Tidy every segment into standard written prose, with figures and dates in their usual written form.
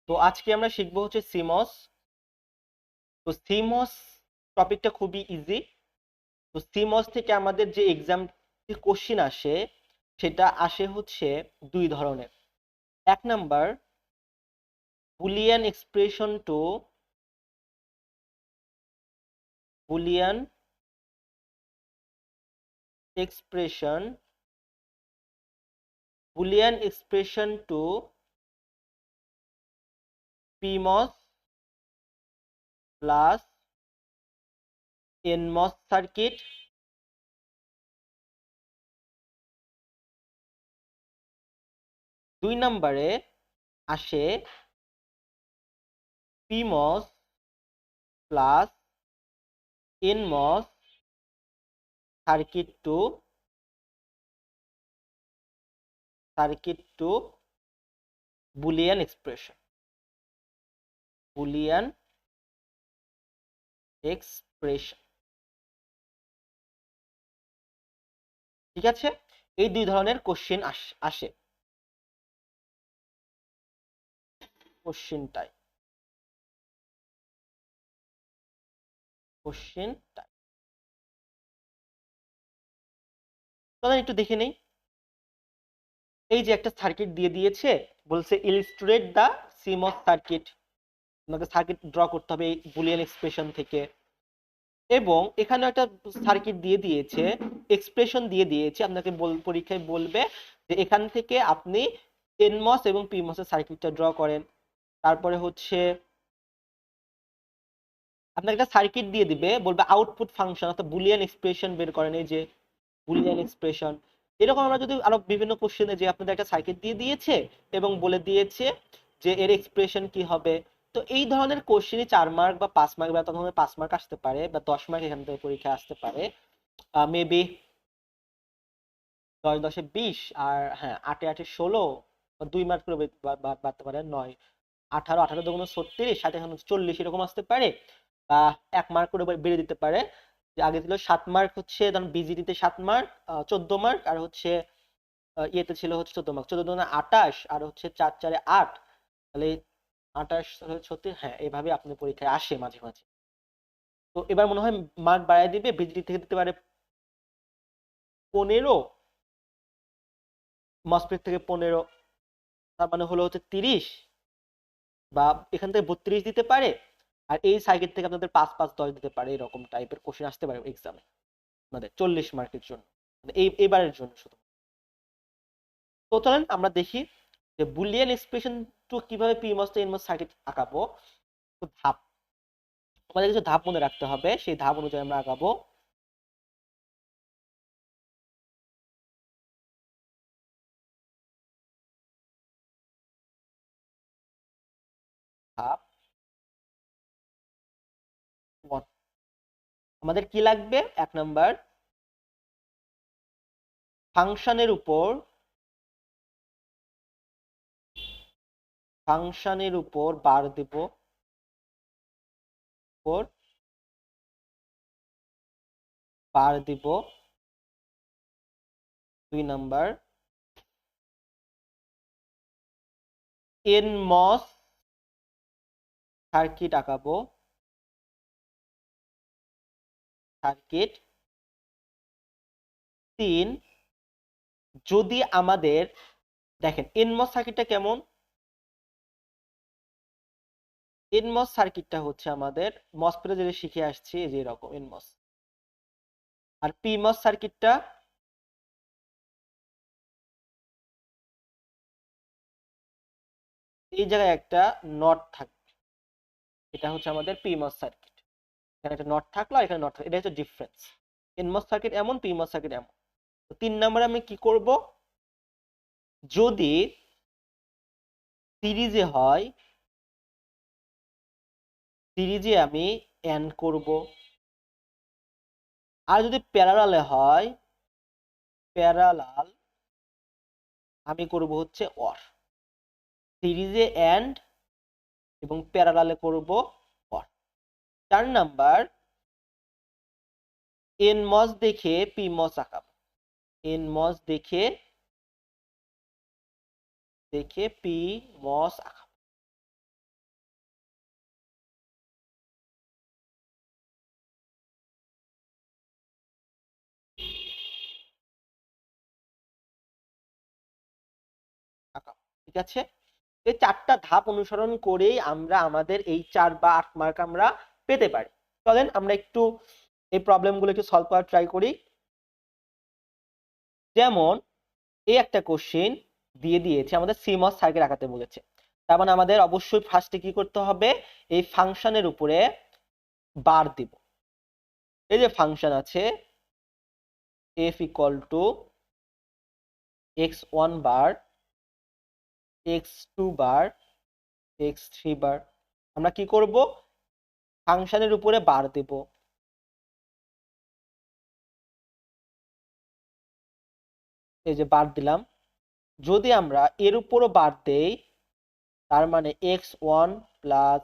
তো আজকে আমরা শিখবো হচ্ছে সিমস। তো সিমস টপিকটা খুবই ইজি। তো সিমস থেকে আমাদের যে এক্সাম কোশ্চিন আসে সেটা আসে হচ্ছে দুই ধরনের। এক number, Boolean expression to Boolean expression Boolean expression to PMOS plus NMOS circuit. দুই নাম্বারে আসে PMOS plus NMOS circuit to Boolean expression Boolean expression ঠিক আছে। এই দুই ধরনের কোশ্চেন আসে কোশ্চেনটাই কোশ্চেনটাই চলেন একটু দেখে নেই। এই যে একটা সার্কিট দিয়ে দিয়েছে, বলছে ইলিস্ট্রেট দা সিমস সার্কিট। আপনাকে সার্কিট ড্র করতে হবে এই বুলিয়ান এক্সপ্রেশন থেকে। এবং এখানে একটা সার্কিট দিয়ে দিয়েছে, এক্সপ্রেশন দিয়ে দিয়েছে। আপনাকে পরীক্ষায় বলবে যে এখান থেকে আপনি এনমস এবং পিমস এর সার্কিটটা ড্র করেন। তারপরে হচ্ছে আপনাকে একটা সার্কিট দিয়ে দিবে, বলবে আউটপুট ফাংশন অর্থাৎ বুলিয়ান এক্সপ্রেশন বের করেন। এই যে বুলিয়ান এক্সপ্রেশন, এরকম আমরা যদি আরো বিভিন্ন কোশ্চেনে যে আপনাদের একটা সার্কিট দিয়ে দিয়েছে এবং বলে দিয়েছে যে এর এক্সপ্রেশন কি হবে। তো এই ধরনের কোশ্চেনই 4 মার্ক বা 5 মার্ক বা তখন 5 মার্ক আসতে পারে বা 10 মার্ক এখান থেকে পরীক্ষা আসতে পারে। মেবি 10 10 20, আর হ্যাঁ 8 8 16, 2 মার্ক করে বাড়তে পারে। 9 18 18 দুগুণ 36, 7 এখন 40 এরকম আসতে পারে। বা 1 মার্ক করে বেড়ে দিতে পারে। যে আগে ছিল 7 মার্ক, হচ্ছে ধরুন বিজিডিতে 7 মার্ক, 14 মার্ক, আর হচ্ছে ইয়েতে ছিল হচ্ছে 14 মার্ক। 14 দুগুণে 28, আর হচ্ছে 4 4 8, তাহলে 28 36। হ্যাঁ, এইভাবে আপনার পরীক্ষায় আসে মাঝে মাঝে। তো এবার মনে হয় মার্ক বাড়ায় দিবে, বিজিডি থেকে দিতে পারে 15, মসফেট থেকে 15, তার মানে হলো হচ্ছে 30, বা এখান থেকে 32 দিতে পারে। আর এই সাইকেল থেকে আপনাদের 5 5 10 দিতে পারে। এরকম টাইপের কোশ্চেন আসতে পারে এক্সামে আপনাদের 40 মার্কের জন্য, মানে এবারের জন্য শুধু। তো চলেন আমরা দেখি যে বুলিয়ান এক্সপ্রেশন টু কিভাবে পিমস তো এনমস সার্কিট আঁকাবো। তো ধাপ, আমাদের কিছু ধাপ মনে রাখতে হবে, সেই ধাপ অনুযায়ী আমরা আঁকাবো। ধাপ 1, আমাদের কি লাগবে? 1 নাম্বার, ফাংশনের উপর বার দেব, উপর বার দিব। 2 নাম্বার, এনমস সার্কিট আঁকাবো, সার্কিট। 3, যদি আমাদের দেখেন এনমস সার্কিটটা কেমন। এনমস সার্কিটটা হচ্ছে আমাদের মসফেটে যেটা শিখে আসছি, এই যে এরকম এনমস। আর পিমস সার্কিটটা এই জায়গায় একটা নট থাকবে, এটা হচ্ছে আমাদের পিমস সার্কিট। এখানে একটা নট থাকলো, আর এখানে নট থাকলো, এটা হচ্ছে ডিফারেন্স। এনমস সার্কিট এমন, পিমস সার্কিট এমন। তো 3 নম্বরে আমি কি করব, যদি সিরিজে হয়, সিরিজে আমি এন করব। আর যদি প্যারালালে হয়, প্যারালাল আমি করব হচ্ছে অর। সিরিজে এন্ড এবং প্যারালালে করব অর। 4 নাম্বার, এনমস দেখে পিমস আঁকাবো। এনমস দেখে পিমস আঁকাবো। ঠিক আছে। এই 4টা ধাপ অনুসরণ করেই আমরা আমাদের এই 4 বা 8 মার্ক আমরা পেতে পারি। চলেন আমরা একটু এই প্রবলেমগুলো একটু সলভ করার ট্রাই করি। যেমন এই একটা কোশ্চেন দিয়ে দিয়েছে, আমাদের CMOS সার্কিট আঁকাতে বলেছে। তার মানে আমাদের অবশ্যই ফার্স্টে কি করতে হবে, এই ফাংশনের উপরে বার দিব। এই যে ফাংশন আছে f = x1 বার, x2 বার, x3 বার। আমরা কি করব, ফাংশনের উপরে বার দেব। এই যে বার দিলাম। যদি আমরা এর উপরও বার দেই, তার মানে x1 প্লাস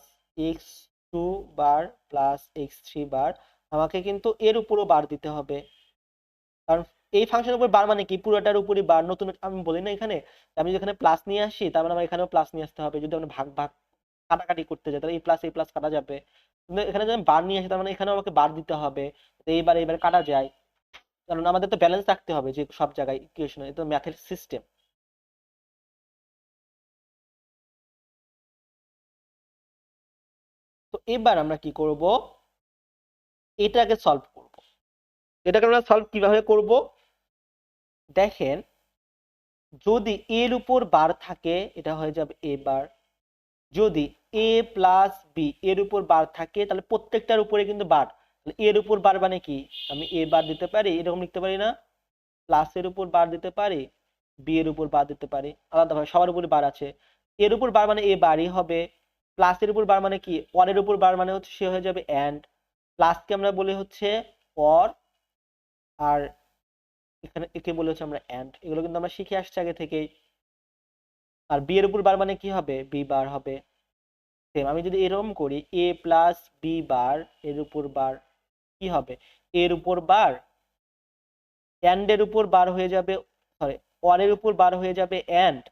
x2 বার প্লাস x3 বার, আমাকে কিন্তু এর উপরও বার দিতে হবে। কারণ এই ফাংশনের উপর বার মানে কি, পুরোটার উপরই বার। নতুন আমি বলি না এখানে, আমি যেখানে প্লাস নিয়ে আসি তার মানে আমার এখানেও প্লাস নিয়ে আসতে হবে। যদি আমরা ভাগ ভাগ কাটাকাটি করতে যাই তাহলে এই প্লাস কাটা যাবে, কিন্তু এখানে যদি আমি বার নিয়ে আসি তার মানে এখানেও আমাকে বার দিতে হবে। এইবার কাটা যায়, কারণ আমাদের তো ব্যালেন্স রাখতে হবে যে সব জায়গায় ইকুয়েশনে, এটা ম্যাথের সিস্টেম। তো এবার আমরা কি করব, এটাকে সলভ করব। এটাকে আমরা সলভ কিভাবে করব, দেখেন যদি এর উপর বার থাকে এটা হয়ে যাবে a বার, যদি a প্লাস বি এর উপর বার থাকে তাহলে প্রত্যেকটার উপরে কিন্তু বার, তাহলে এর উপর বার মানে কি, আমি a বার দিতে পারি, এরকম লিখতে পারি না, প্লাসের উপর বার দিতে পারি, বি এর উপর বার দিতে পারি, আলাদাভাবে সবার উপরে বার আছে। এর উপর বার মানে এ বারই হবে, প্লাসের উপর বার মানে কি, অর এর উপর বার মানে হচ্ছে সে হয়ে যাবে অ্যান্ড। প্লাসকে আমরা বলি হচ্ছে অর, আর এখানে একে বলে হচ্ছে আমরা অ্যান্ড। এগুলো কিন্তু আমরা শিখে আসছি আগে থেকেই। আর বি এর উপর বার মানে কি হবে, বি বার হবে। সেম আমি যদি এরকম করি এ প্লাস বি বার, এর উপর বার কি হবে, এর উপর বার অ্যান্ড এর উপর বার হয়ে যাবে, সরি অর এর উপর বার হয়ে যাবে অ্যান্ড,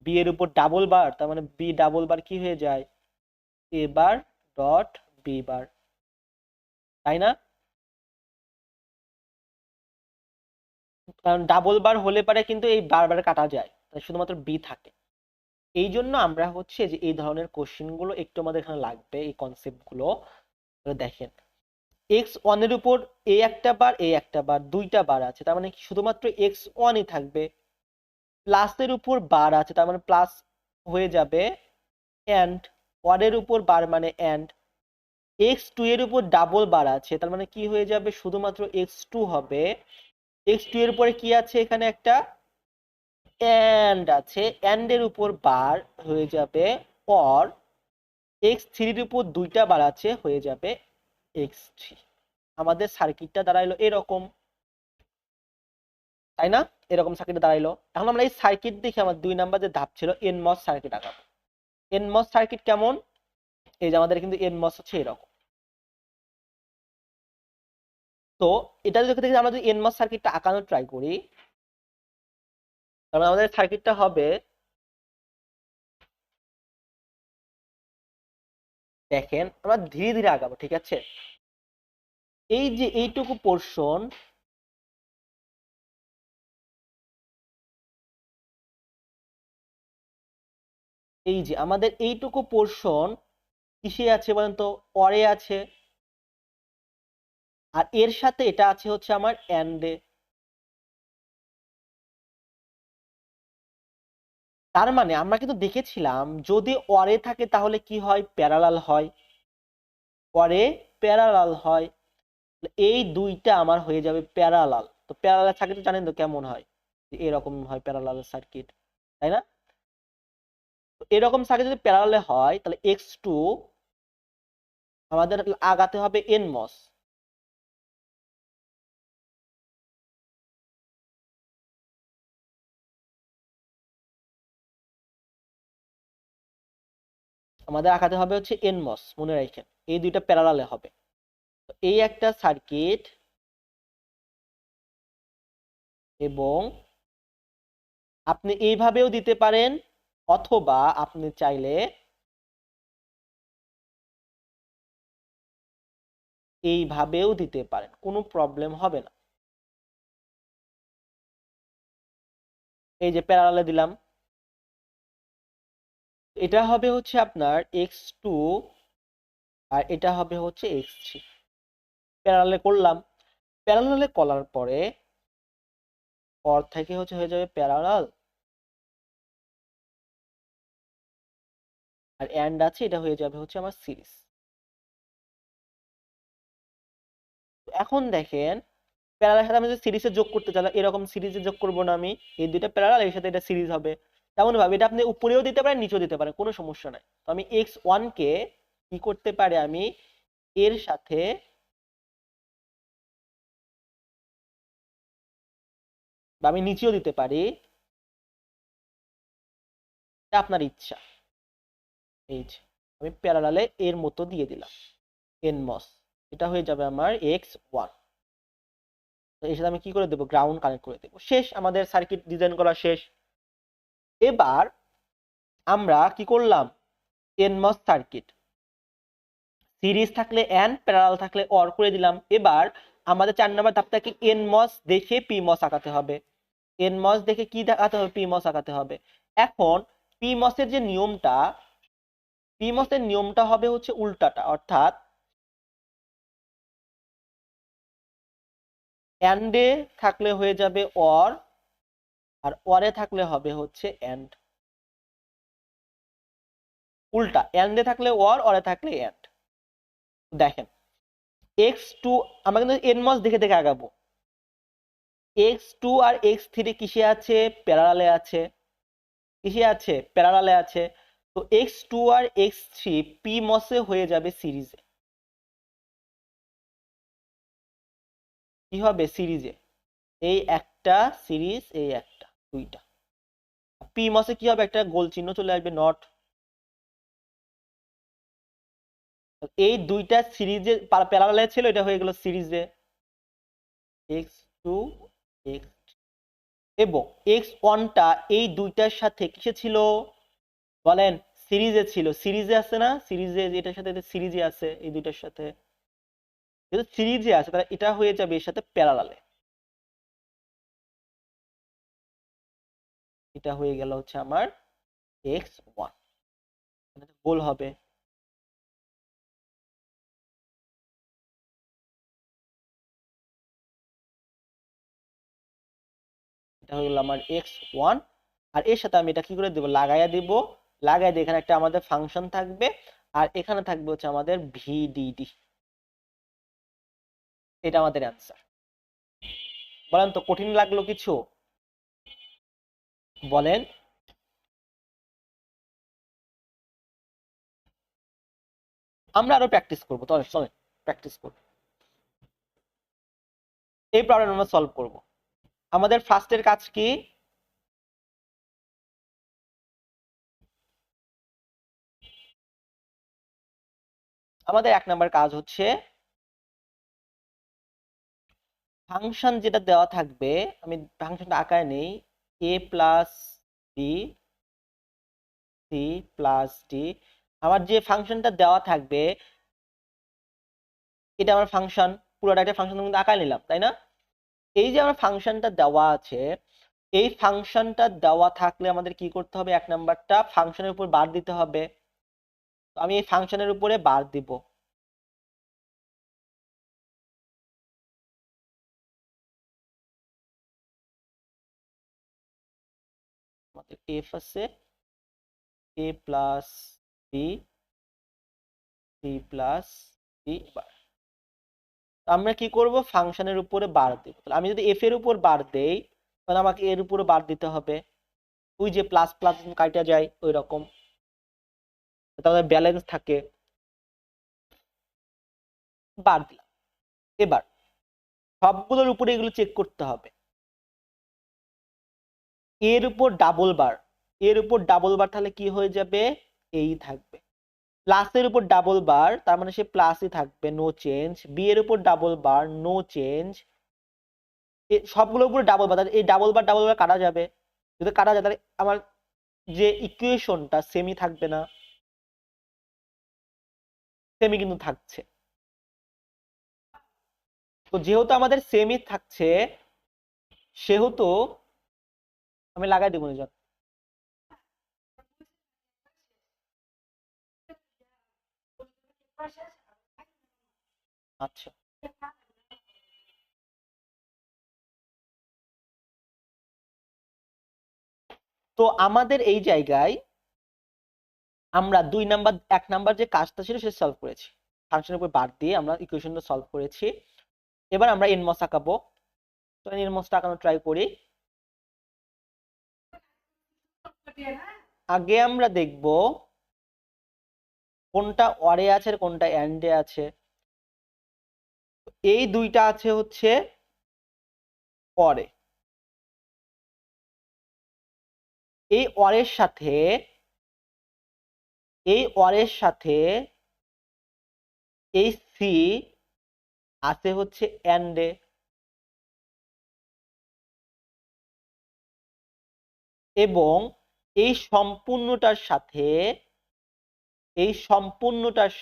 বি এর উপর ডাবল বার, তার মানে বি ডাবল বার কি হয়ে যায়, এ বার ডট বি বার, তাই না? কারণ ডাবল বার হলে পারে কিন্তু এই বারবার কাটা যায়, তাই শুধুমাত্র বি থাকে। এই জন্য আমরা হচ্ছে যে এই ধরনের কোশ্চেন গুলো একটু আমাদের এখানে লাগবে, এই কনসেপ্ট গুলো। দেখেন x1 এর উপর এ একটা বার, এ একটা বার, দুইটা বার আছে, তার মানে শুধুমাত্র x1ই থাকবে। প্লাসের উপর বার আছে তার মানে প্লাস হয়ে যাবে এন্ড, ওয়ার্ডের উপর বার মানে এন্ড, x2 এর উপর ডাবল বার আছে তার মানে কি হয়ে যাবে, শুধুমাত্র x2 হবে। x2 এর উপরে কি আছে, এখানে একটা এন্ড আছে, এন্ড এর উপর বার হয়ে যাবে অর, x3 এর উপর দুইটা বার আছে হয়ে যাবে x3। আমাদের সার্কিটটা দাঁড়াইলো এরকম, তাই না? এরকম সার্কিট দাঁড়াইলো। এখন আমরা এই সার্কিট দেখে আমার 2 নাম্বার যে ধাপ ছিল এনমস সার্কিট আঁকাবো। এনমস সার্কিট কেমন, এই যে আমাদের কিন্তু এনমস হচ্ছে এরকম। তো এটা যদি দেখি আমরা যদি এনমস সার্কিটটা আঁকানোর ট্রাই করি, তাহলে আমাদের সার্কিটটা হবে, দেখেন আমরা ধীরে ধীরে আগাবো, ঠিক আছে। এই যে এইটুকু পোর্শন, এই যে আমাদের এইটুকু পোর্শন কিসে আছে বলেন তো, অরে আছে, আর এর সাথে এটা আছে হচ্ছে আমার এন্ডে। তার মানে আমরা কিন্তু দেখেছিলাম যদি অরে থাকে তাহলে কি হয়, প্যারালাল হয়, অরে প্যারালাল হয়। এই দুইটা আমার হয়ে যাবে প্যারালাল। তো প্যারালাল সার্কিট জানেন তো কেমন হয়, এরকম হয় প্যারালাল সার্কিট, তাই না? তো এরকম সার্কিট যদি প্যারালালে হয় তাহলে x2 আমাদের আগাতে হবে nmos। আমাদের আগাতে হবে হচ্ছে nmos, মনে রাখেন এই দুইটা প্যারালালে হবে। তো এই একটা সার্কিট, এবং আপনি এইভাবেও দিতে পারেন, অথবা আপনি চাইলে এইভাবেও দিতে পারেন, কোনো প্রবলেম হবে না। এই যে প্যারালালে দিলাম, এটা হবে হচ্ছে আপনার x2 আর এটা হবে হচ্ছে x3। প্যারালালে করলাম, প্যারালালে করার পরে পর থেকে হচ্ছে হয়ে যাবে প্যারালাল, আর এন্ড আছে, এটা হয়ে যাবে হচ্ছে আমার সিরিজ। এখন দেখেন প্যারালালের সাথে আমি যদি সিরিজে যোগ করতে চাই এরকম সিরিজে যোগ করব না, আমি এই দুইটা প্যারালাল এর সাথে এটা সিরিজ হবে। তেমন ভাবে এটা আপনি উপরেও দিতে পারেন নিচেও দিতে পারেন, কোনো সমস্যা নাই। তো আমি x1 কে কি করতে পারি, আমি এর সাথে বা আমি নিচেও দিতে পারি, এটা আপনার ইচ্ছা। এই যে আমি প্যারালালে এর মতো দিয়ে দিলাম nmos, এটা হয়ে যাবে আমার x1। তো এর সাথে আমি কি করে দেবো, গ্রাউন্ড কানেক্ট করে দেবো, শেষ, আমাদের সার্কিট ডিজাইন করা শেষ। এবার আমরা কি করলাম, nmos সার্কিট সিরিজ থাকলে এন, প্যারালাল থাকলে অর করে দিলাম। এবার আমাদের 4 নম্বর ধাপটাকে nmos দেখে pmos আঁকাতে হবে। nmos দেখে কি দেখাতে হবে, pmos আঁকাতে হবে। এখন pmos এর যে নিয়মটা, pmos এর নিয়মটা হবে হচ্ছে উল্টাটা, অর্থাৎ এন্ডে থাকলে হয়ে যাবে অর, আর অরে থাকলে হবে হচ্ছে এন্ড। উল্টা, এন্ডে থাকলে অর, অরে থাকলে এন্ড। দেখেন x2 আমরা কিন্তু nmos দেখে দেখে আগাবো। x2 আর x3 কিসে আছে, প্যারালালে আছে। কিসে আছে, প্যারালালে আছে। তো x2 আর x3 pmos এ হয়ে যাবে সিরিজে। কি হবে, সিরিজে। এই একটা সিরিজ, এই একটা, দুইটা। pmos এ কি হবে, একটা গোল চিহ্ন চলে আসবে, নট। এই দুইটা সিরিজে প্যারালালে ছিল, এটা হয়ে গেল সিরিজে x2 x, এবং x1 টা এই দুইটার সাথে কিসে ছিল বলেন, সিরিজে ছিল। সিরিজে আছে না, সিরিজে, এটার সাথে সিরিজে আছে, এই দুইটার সাথে যেহেতু সিরিজে আছে তাহলে এটা হয়ে যাবে এর সাথে প্যারালালে। এটা হয়ে গেল হচ্ছে আমার x1, গোল হবে। এটা হয়ে গেল আমার x1। আর এর সাথে আমি এটা কি করে দেব, লাগাইয়া দিব। লাগাই দিয়ে এখানে একটা আমাদের ফাংশন থাকবে, আর এখানে থাকবে হচ্ছে আমাদের ভিডিডি। এটা আমাদের অ্যান্সার। বলেন তো কঠিন লাগলো কিছু, বলেন। আমরা আরো প্র্যাকটিস করবো, তাহলে চলেন প্র্যাকটিস করবো। এই প্রবলেম আমরা সলভ করব। আমাদের ফার্স্টের কাজ কি, আমাদের 1 নাম্বার কাজ হচ্ছে ফাংশন যেটা দেওয়া থাকবে, আমি ফাংশনটা আকারে নেই, a plus B C plus d. আমার যে ফাংশনটা দেওয়া থাকবে এটা আমার ফাংশন, পুরোটা একটা ফাংশন কিন্তু আকারে নিলাম, তাই না? এই যে আমার ফাংশনটা দেওয়া আছে, এই ফাংশনটা দেওয়া থাকলে আমাদের কি করতে হবে, 1 নাম্বারটা ফাংশনের উপর বার দিতে হবে। তো আমি এই ফাংশনের উপরে বার দিব। আমাদের f আছে a plus B C plus d. আমরা কি করব, ফাংশনের উপরে বার দেব। তাহলে আমি যদি এফ এর উপর বার দেই তাহলে আমাকে এর উপরে বার দিতে হবে, ওই যে প্লাস প্লাস কাটা যায় ওই রকম, তাহলে ব্যালেন্স থাকে। বার দিলাম। এবার সবগুলোর উপরে এগুলো চেক করতে হবে। এর উপর ডাবল বার, এর উপর ডাবল বার তাহলে কি হয়ে যাবে, এই থাকবে। প্লাসের উপর ডাবল বার তার মানে সে প্লাসই থাকবে, নো চেঞ্জ। বি এর উপর ডাবল বার, নো চেঞ্জ। সবগুলোর উপরে ডাবল বার, এই ডাবল বার কাটা যাবে। যদি কাটা যায় তাহলে আমার যে ইকুয়েশনটা সেমই থাকবে না, সেমই কিন্তু থাকছে। তো যেহেতু আমাদের সেমই থাকছে সেহেতু আমি লাগাই দেবো নিজন। আচ্ছা, তো আমাদের এই জায়গায় আমরা 1 নাম্বার যে কাজটা ছিল সেটা সলভ করেছি, ফাংশনের উপর বার দিয়ে আমরা ইকুয়েশনটা সলভ করেছি। এবার আমরা এনমস আঁকাবো, তো এনমসটা আঁকানো ট্রাই করি। আগে আমরা দেখব কোনটা অরে আছে আর কোনটা এন্ডে আছে। এই দুইটা আছে হচ্ছে অরে, এই অরের সাথে এই সি আছে হচ্ছে এন্ডে, এবং এই সম্পূর্ণটার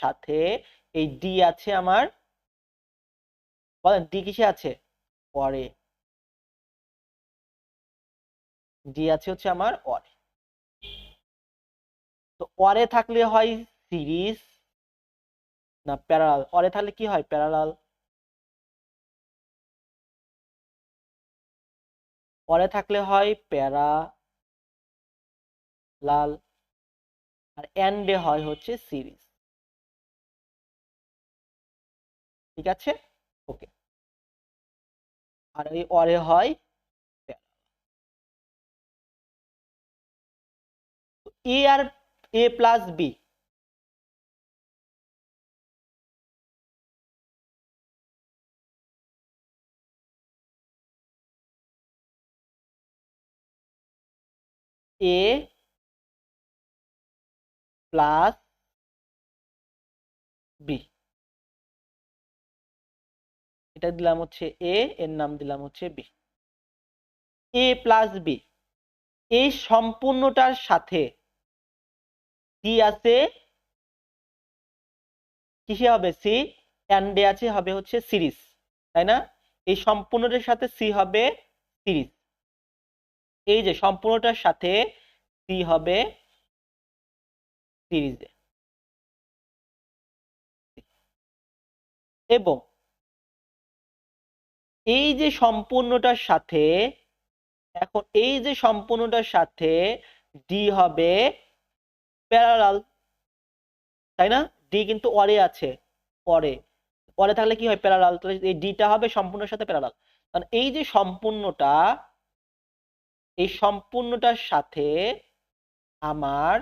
সাথে এই ডি আছে আমার, বলেন ডি কিসে আছে? অরে। ডি আছে হচ্ছে আমার অরে। তো অরে থাকলে হয় সিরিজ না প্যারালাল? অরে থাকলে কি হয়? প্যারালাল। অরে থাকলে হয় প্যারালাল, আর এন্ডে হয় হচ্ছে সিরিজ। ঠিক আছে, ওকে। আর এই অরে হয় এ আর এ প্লাস বি, এ প্লাস বি, এটা দিলাম হচ্ছে এ, এর নাম দিলাম হচ্ছে বি। এ প্লাস বি, এই সম্পূর্ণটার সাথে সি আছে, কিসে হবে? সি এন্ডে আছে, হবে হচ্ছে সিরিজ, তাই না? এই সম্পূর্ণটার সাথে সি হবে সিরিজ, এই যে সম্পূর্ণটার সাথে সি হবে সিরিজে। এবং এই যে সম্পূর্ণটার সাথে, এখন এই যে সম্পূর্ণটার সাথে ডি হবে প্যারালাল, তাই না? ডি কিন্তু অরে আছে, অরে, অরে থাকলে কি হয়? প্যারালাল। তাহলে এই ডিটা হবে সম্পূর্ণের সাথে প্যারালাল। কারণ এই যে সম্পূর্ণটা, এই সম্পূর্ণটার সাথে আমার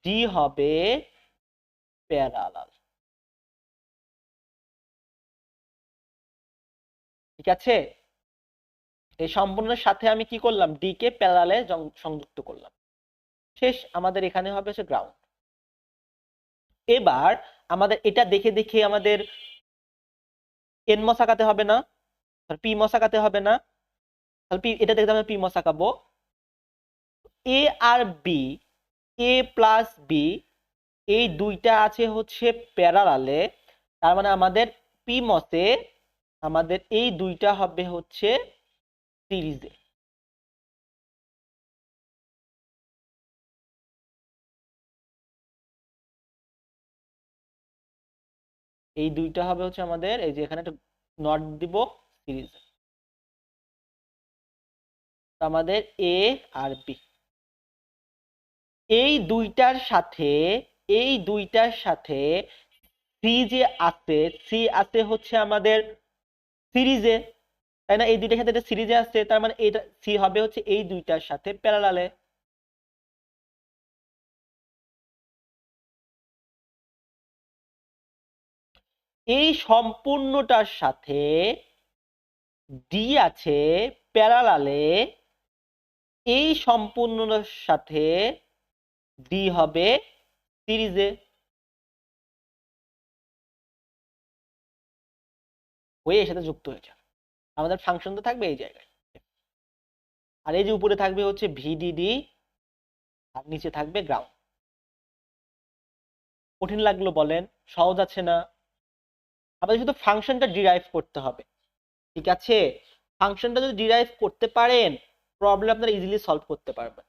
ডি হবে প্যারালাল। ঠিক আছে, এই সম্পূর্ণের সাথে আমি কি করলাম? ডি কে প্যারালালে সংযুক্ত করলাম। শেষ, আমাদের এখানে হবে হচ্ছে গ্রাউন্ড। এবার আমাদের এটা দেখে দেখে আমাদের এন মস আঁকাতে হবে না, পি মস আঁকাতে হবে না। তাহলে পি, এটা দেখতে আমরা পি মস আঁকাবো। এ আর বি, এ প্লাস বি, এই দুইটা আছে হচ্ছে প্যারালালে, তার মানে আমাদের পি মসে আমাদের এই দুইটা হবে হচ্ছে সিরিজে। এই দুইটা হবে হচ্ছে আমাদের, এই যে এখানে একটা নট দিব, সিরিজে। আমাদের এ আর বি, এই দুইটার সাথে সি যে আছে, সি আছে হচ্ছে আমাদের সিরিজে, তাই না? এই দুইটার সাথে এটা সিরিজে আছে, তার মানে এটা সি হবে হচ্ছে এই দুইটার সাথে প্যারালালে। এই সম্পূর্ণটার সাথে ডি আছে প্যারালালে, এই সম্পূর্ণটার সাথে ডি হবে সিরিজে। হয়ে এর সাথে যুক্ত হয়েছে, আমাদের ফাংশন তো থাকবে এই জায়গায়। আর এই যে উপরে থাকবে হচ্ছে ভিডিডি, আর নিচে থাকবে গ্রাউন্ড। কঠিন লাগলো বলেন? সহজ আছে না? আমাদের শুধু ফাংশনটা ডিরাইভ করতে হবে। ঠিক আছে, ফাংশনটা যদি ডিরাইভ করতে পারেন, প্রবলেম আপনারা ইজিলি সলভ করতে পারবেন।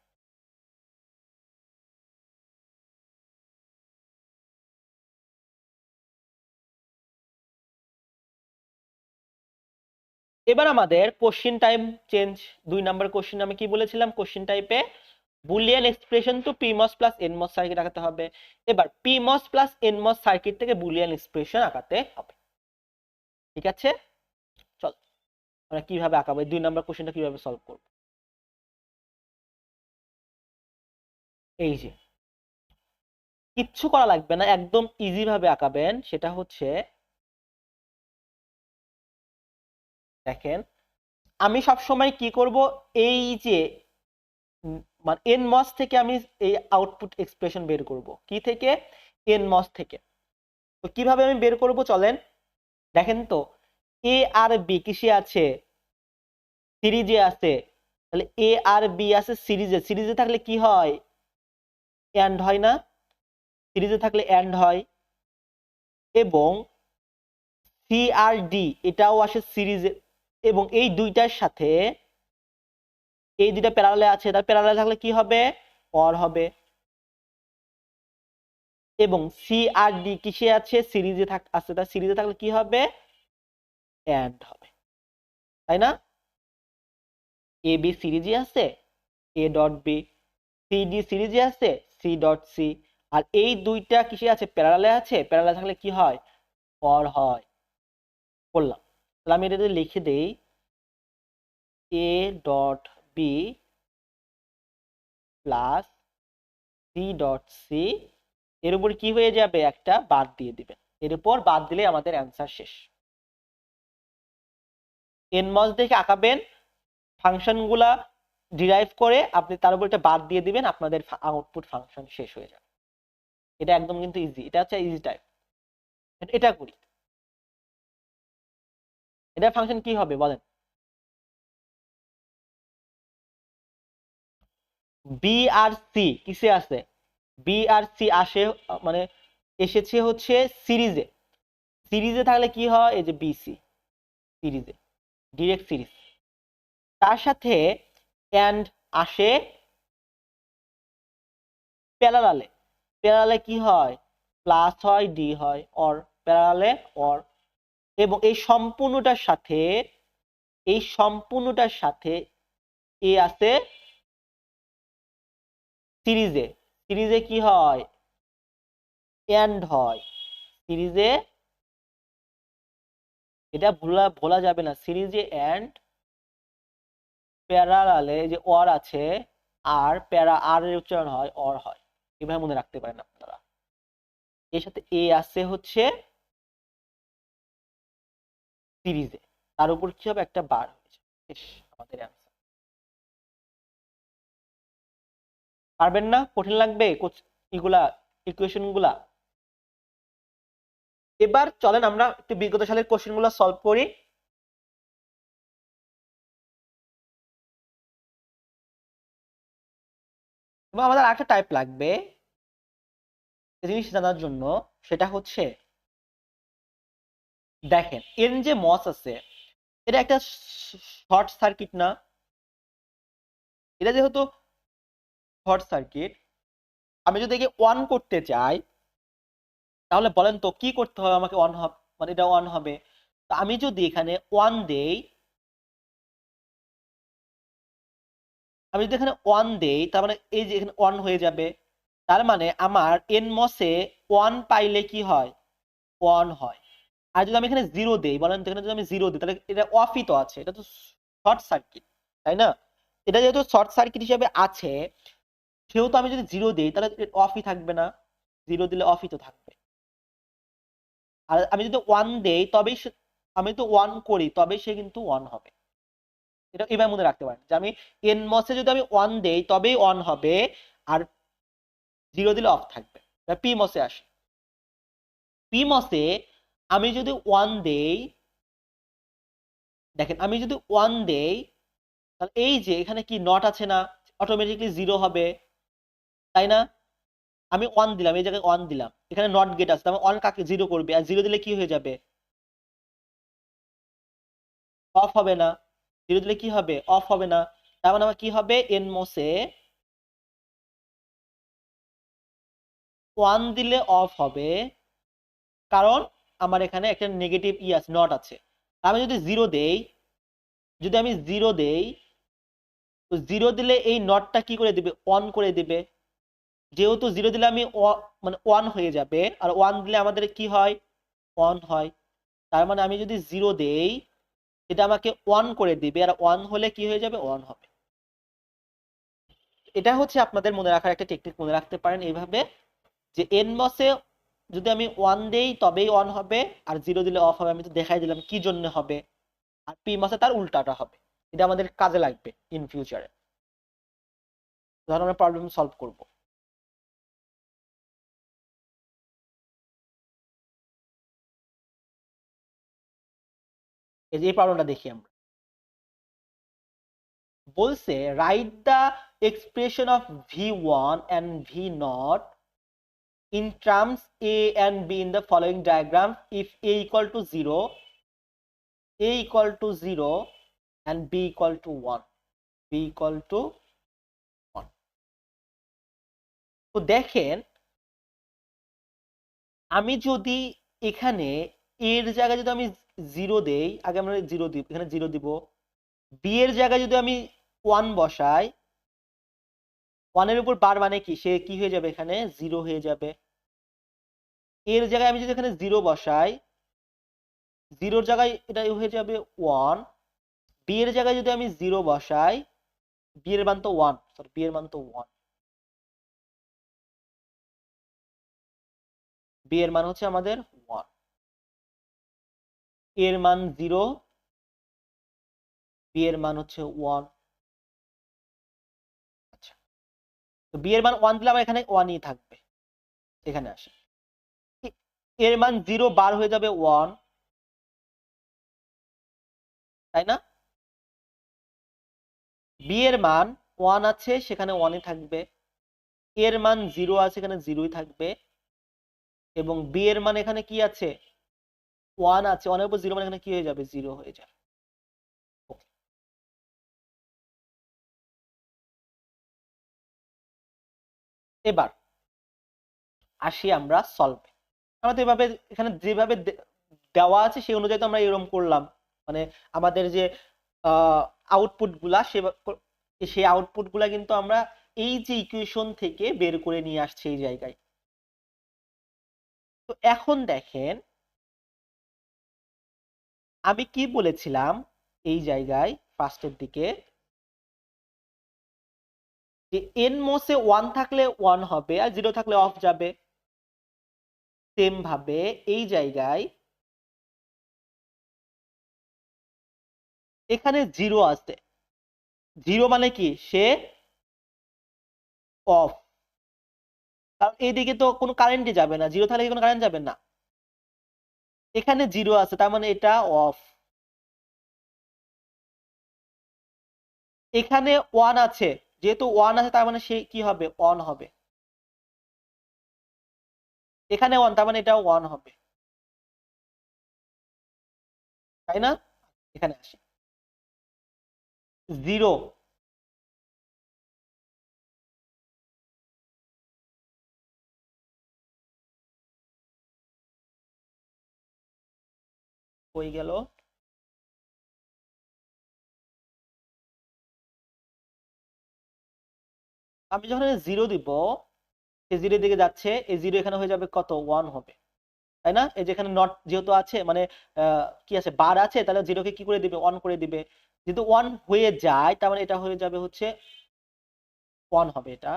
এবার আমাদের question type change. 2 number question আমি কি বলেছিলাম, কোশ্চেন টাইপে Boolean expression to PMOS plus NMOS circuit আঁকাতে হবে। এবার পিমস প্লাস এনমস সার্কিট থেকে বুলিয়ান এক্সপ্রেশন আঁকাতে হবে। ঠিক আছে, চল আমরা কিভাবে আঁকাবো, 2 নাম্বার কোশ্চেনটা কিভাবে সলভ করব। এই যে কিচ্ছু করা লাগবে না, একদম ইজি ভাবে আঁকাবেন। সেটা হচ্ছে দেখেন, আমি সব সময় কি করব, এই যে মানে এনমস থেকে আমি এই আউটপুট এক্সপ্রেশন বের করব। কি থেকে? এনমস থেকে। তো কিভাবে আমি বের করব চলেন দেখেন তো। এ আর বি কিসে আছে? সিরিজে আছে। তাহলে এ আর বি আছে সিরিজে। সিরিজে থাকলে কি হয়? এন্ড হয় না? সিরিজে থাকলে এন্ড হয়। এবং সি আর ডি এটাও আসে সিরিজে, এবং এই দুইটার সাথে এই দুইটা প্যারালালে আছে, তার প্যারালালে থাকলে কি হবে? অর হবে। এবং সি আর ডি কিসে আছে? সিরিজে আছে, তার সিরিজে থাকলে কি হবে? এন্ড হবে, তাই না? এ বি সিরিজে আছে, a dot b. C d সিরিজে আছে, সি ডট সি। আর এই দুইটা কিসে আছে? প্যারালালে আছে। প্যারালালে থাকলে কি হয়? অর হয়। বললাম, তাহলে আমি এটা যদি লিখে দেই a dot b plus c dot c, এর উপর কি হয়ে যাবে? একটা বাদ দিয়ে দিবেন। এর উপর বাদ দিলে আমাদের অ্যান্সার শেষ। এনমস দেখে আঁকাবেন, ফাংশনগুলা ডিরাইভ করে আপনি তার উপর একটা বাদ দিয়ে দিবেন, আপনাদের আউটপুট ফাংশন শেষ হয়ে যাবে। এটা একদম কিন্তু ইজি, এটা হচ্ছে ইজি টাইপ। এটা করি, এটা ফাংশন কি হবে বলেন? বি আর সি কিসে আছে? বি আর সি আসে মানে এসেছে হচ্ছে সিরিজে। সিরিজে থাকলে কি হয়? এই যে বিসি সিরিজে, ডিরেক্ট সিরিজ। তার সাথে এন্ড আসে প্যারালালে। প্যারালালে কি হয়? প্লাস হয়, ডি হয়, অর। প্যারালালে অর। এবং এই সম্পূর্ণটার সাথে এ আছে সিরিজে। সিরিজে কি হয়? এন্ড হয়। সিরিজে, এটা ভোলা যাবে না, সিরিজে এন্ড প্যারালালে যে অর আছে, আর প্যারা আর এর উচ্চারণ হয় অর হয়। এভাবে মনে রাখতে পারেন আপনারা। এর সাথে এ আছে হচ্ছে সিরিজে, তার উপর কি হবে? একটা বার হয়েছে। আমাদের অ্যান্সার। পারবেন না? কঠিন লাগবে এগুলা, ইকুয়েশন গুলা? এবার চলেন আমরা একটু বিগত সালের কোশ্চেন গুলা সলভ করি। এবং আমাদের আরেকটা টাইপ লাগবে জিনিস জানার জন্য। সেটা হচ্ছে দেখেন, এর যে মস আছে, এটা একটা শর্ট সার্কিট না? এটা যেহেতু শর্ট সার্কিট, আমি যদি একে অন করতে চাই, তাহলে বলেন তো কি করতে হবে আমাকে? অন হবে মানে এটা অন হবে। তো আমি যদি এখানে ওয়ান দেই, আমি যদি এখানে ওয়ান দেই, তার মানে এই যে এখানে অন হয়ে যাবে। তার মানে আমার এনমসে ওয়ান পাইলে কি হয়? অন হয়। আর যদি আমি এখানে জিরো দেই, বলেন তো এখানে যদি আমি জিরো দিই, তাহলে এটা অফই তো আছে, এটা তো শর্ট সার্কিট, তাই না? এটা যেহেতু শর্ট সার্কিট হিসেবে আছে, সেহেতু আমি যদি জিরো দিই তাহলে অফই থাকবে না? জিরো দিলে অফই তো থাকবে। আর আমি যদি ওয়ান দেই তবেই আমি তো ওয়ান করি তবেই সে কিন্তু ওয়ান হবে। এটা এবার মনে রাখতে পারেন যে আমি এনমসে যদি আমি ওয়ান দেই তবেই অন হবে, আর জিরো দিলে অফ থাকবে। পি মসে আসে, পি মসে আমি যদি ওয়ান দেই, দেখেন আমি যদি ওয়ান দেই, তাহলে এই যে এখানে কি নট আছে না? অটোমেটিকলি জিরো হবে, তাই না? আমি ওয়ান দিলাম, এই জায়গায় ওয়ান দিলাম, এখানে নট গেট আছে, তাহলে ওয়ান কাকে জিরো করবে, আর জিরো দিলে কি হয়ে যাবে? অফ হবে না? জিরো দিলে কি হবে? অফ হবে না? তার মানে আমার কি হবে? এনমসে ওয়ান দিলে অফ হবে, কারণ আমার এখানে একটা নেগেটিভ ই আছে, নট আছে। আমি যদি জিরো দেই, যদি আমি 0 দেই, তো 0 দিলে এই নটটা কি করে দিবে, অন করে দিবে। যেহেতু 0 দিলে আমি মানে 1 হয়ে যাবে, আর 1 দিলে আমাদের কি হয়, অন হয়। তার মানে আমি যদি 0 দেই, এটা আমাকে অন করে দিবে, আর অন হলে কি হয়ে যাবে, অন হবে। এটা হচ্ছে আপনাদের মনে রাখার একটা টেকনিক, মনে রাখতে পারেন এইভাবে, যে এনমসে যদি আমি 1 দেই তবেই অন হবে, আর 0 দিলে অফ হবে। আমি তো দেখাই দিলাম কি জন্য হবে। আর পি মাসে তার উল্টাটা হবে। এটা আমাদের কাজে লাগবে ইন ফিউচারে, যখন আমরা প্রবলেম সলভ করব। এই যে এই প্রবলেমটা দেখি আমরা, বলছে write the expression of v1 and v0 in terms a and b in the following diagram if a equal to 0, a equal to 0 and b equal to 1, b equal to 1। তো দেখেন, আমি যদি এখানে এর জায়গায় যদি আমি 0 দেই, আগে আমরা 0 দিব, এখানে 0 দিব। বি এর জায়গায় যদি আমি 1 বসাই, 1 এর উপর বার মানে কি, সে কি হয়ে যাবে, এখানে 0 হয়ে যাবে। এর জায়গায় আমি যদি এখানে 0 বসাই, 0 এর জায়গায় এটা হয়ে যাবে 1। বি এর জায়গায় যদি আমি 0 বসাই, বি এর মান তো 1, সরি বি এর মান তো 1, বি এর মান হচ্ছে আমাদের 1, এর মান 0, বি এর মান হচ্ছে 1। আচ্ছা, তো বি এর মান 1 দিলে আমার এখানে 1 ই থাকবে। এখানে আসে, এর মান 0 বার হয়ে যাবে 1, তাই না? বি এর মান 1 আছে, সেখানে 1 ই থাকবে। এর মান 0 আছে, এখানে 0 ই থাকবে। এবং বি এর মান এখানে কি আছে, 1 আছে, 1 এর উপর 0 মানে এখানে কি হয়ে যাবে, 0 হয়ে যাবে। Okay. এবার আসি আমরা সলভে। আমরা তো এভাবে এখানে যেভাবে দেওয়া আছে সেই অনুযায়ী তো আমরা এরকম করলাম, মানে আমাদের যে আউটপুট গুলা, সেই আউটপুট গুলা কিন্তু আমরা এই যে ইকুয়েশন থেকে বের করে নিয়ে আসছি এই জায়গায়। তো এখন দেখেন, আমি কি বলেছিলাম এই জায়গায় ফার্স্টের দিকে, যে এন মোসে 1 থাকলে 1 হবে, আর 0 থাকলে অফ যাবে। সেম ভাবে এই জায়গায় এখানে 0 আছে, 0 মানে কি, সে অফ। কারণ এইদিকে তো কোনো কারেন্টই যাবে না, 0 থাকলে কি কোনো কারেন্ট যাবে না। এখানে 0 আছে, তার মানে এটা অফ। এখানে 1 আছে, যেহেতু 1 আছে তার মানে সে কি হবে, অন হবে। এখানে 1, তার মানে এটাও 1 হবে, তাই না? এখানে আসি, 0 হয়ে গেল। আমি যখন 0 দিব, এই 0 দিকে যাচ্ছে, এই 0 এখানে হয়ে যাবে কত, 1 হবে, তাই না? এই যেখানে নট যেহেতু আছে, মানে কি আছে, বার আছে, তাহলে 0 কে কি করে দিবে, অন করে দিবে। যেহেতু 1 হয়ে যায়, তার মানে এটা হয়ে যাবে হচ্ছে 1 হবে এটা।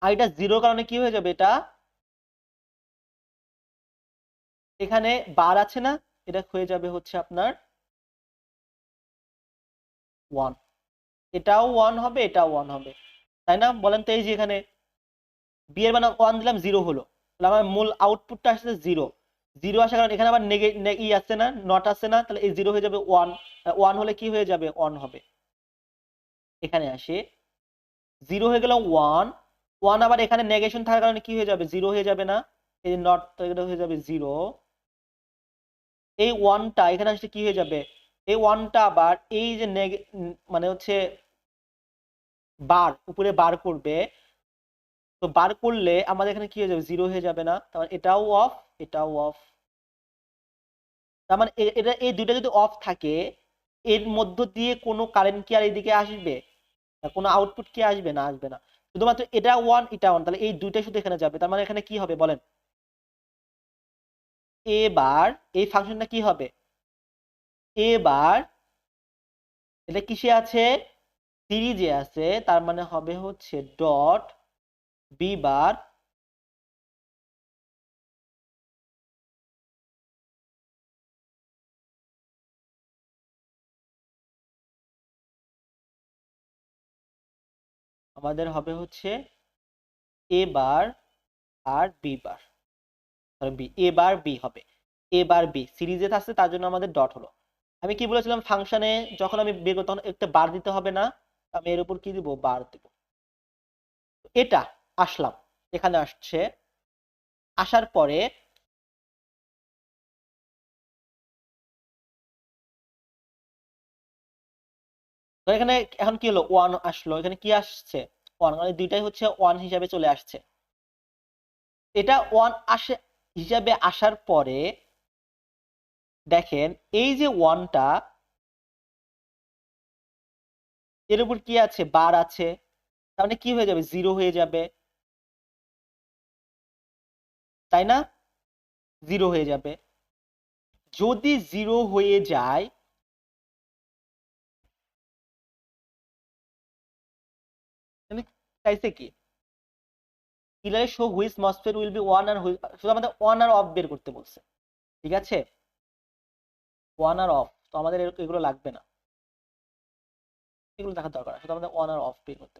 আর এটা 0 কারণে কি হয়ে যাবে, এটা এখানে বার আছে না, এটা হয়ে যাবে হচ্ছে আপনার 1। এটাও 1 হবে, এটাও 1 হবে, তাই না? বলেন তো, এই যে এখানে বি এর মান 1 দিলাম, 0 হলো, তাহলে আমার মূল আউটপুটটা আসছে 0। 0 আসার কারণে এখানে আবার ই আছে না, নট আছে না, তাহলে এই 0 হয়ে যাবে 1। 1 হলে কি হয়ে যাবে, অন হবে। এখানে আসে, 0 হয়ে গেল 1। 1 আবার এখানে নেগেশন থাকার কারণে কি হয়ে যাবে, 0 হয়ে যাবে না, এই যে নট হয়ে যাবে 0। এই 1টা এখানে আসলে কি হয়ে যাবে, এই 1টা আবার এই যে মানে হচ্ছে বার উপরে বার করবে, তো বার করলে আমাদের এখানে কি হয়ে যাবে, জিরো হয়ে যাবে না? তার মানে এটাও অফ, এটাও অফ। তার মানে এটা এই দুইটা যদি অফ থাকে, এর মধ্য দিয়ে কোনো কারেন্ট কি আর এইদিকে আসবে? কোনো আউটপুট কি আসবে? না, আসবে না। শুধুমাত্র এটা ওয়ান, এটা ওয়ান, তাহলে এই দুইটা শুধু এখানে যাবে। তার মানে এখানে কি হবে বলেন? এবার এই ফাংশনটা কি হবে? এবার এটা কিসে আছে? সিরিজে আছে, তার মানে হবে হচ্ছে ডট বি বার আমাদের হবে হচ্ছে এ বার আর B bar, B A bar B হবে, এ বার বি সিরিজে থাকছে, তার জন্য আমাদের ডট হলো। আমি কি বলেছিলাম, ফাংশনে যখন আমি বের করতে, তখন একটা বার দিতে হবে না? আমি এর উপর কি দিব, বার দিব। এটা আসলাম, এখানে আসছে, আসার পরে তো এখানে এখন কি হলো, ওয়ান আসলো, এখানে কি আসছে, ওয়ান, মানে দুইটাই হচ্ছে ওয়ান হিসাবে চলে আসছে। এটা ওয়ান আসে হিসাবে আসার পরে দেখেন এই যে ওয়ানটা, এর উপর কি আছে, বার আছে, তার মানে কি হয়ে যাবে, জিরো হয়ে যাবে, তাই না? জিরো হয়ে যাবে। যদি জিরো হয়ে যায়, তাহলে চাইছে কি, clearly show which MOSFET will be one আর শুধু আমাদের ওয়ান আর অফ বের করতে বলছে, ঠিক আছে? ওয়ান আর অফ, তো আমাদের এগুলো লাগবে না, এগুলো দেখার দরকার শুধু আমাদের ওয়ান আর অফ বের করতে।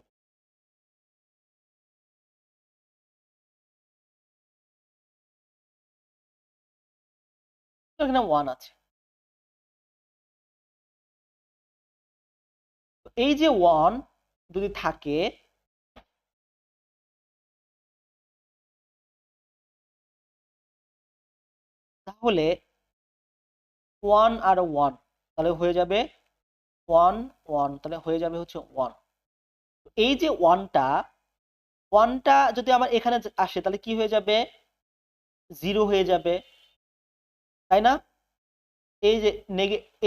তো এখানে ওয়ান আছে, তো এই যে ওয়ান যদি থাকে, তাহলে ওয়ান আর ওয়ান, তাহলে হয়ে যাবে ওয়ান ওয়ান, তাহলে হয়ে যাবে হচ্ছে ওয়ান। এই যে ওয়ানটা, ওয়ানটা যদি আমার এখানে আসে, তাহলে কি হয়ে যাবে, জিরো হয়ে যাবে, তাই না? এই যে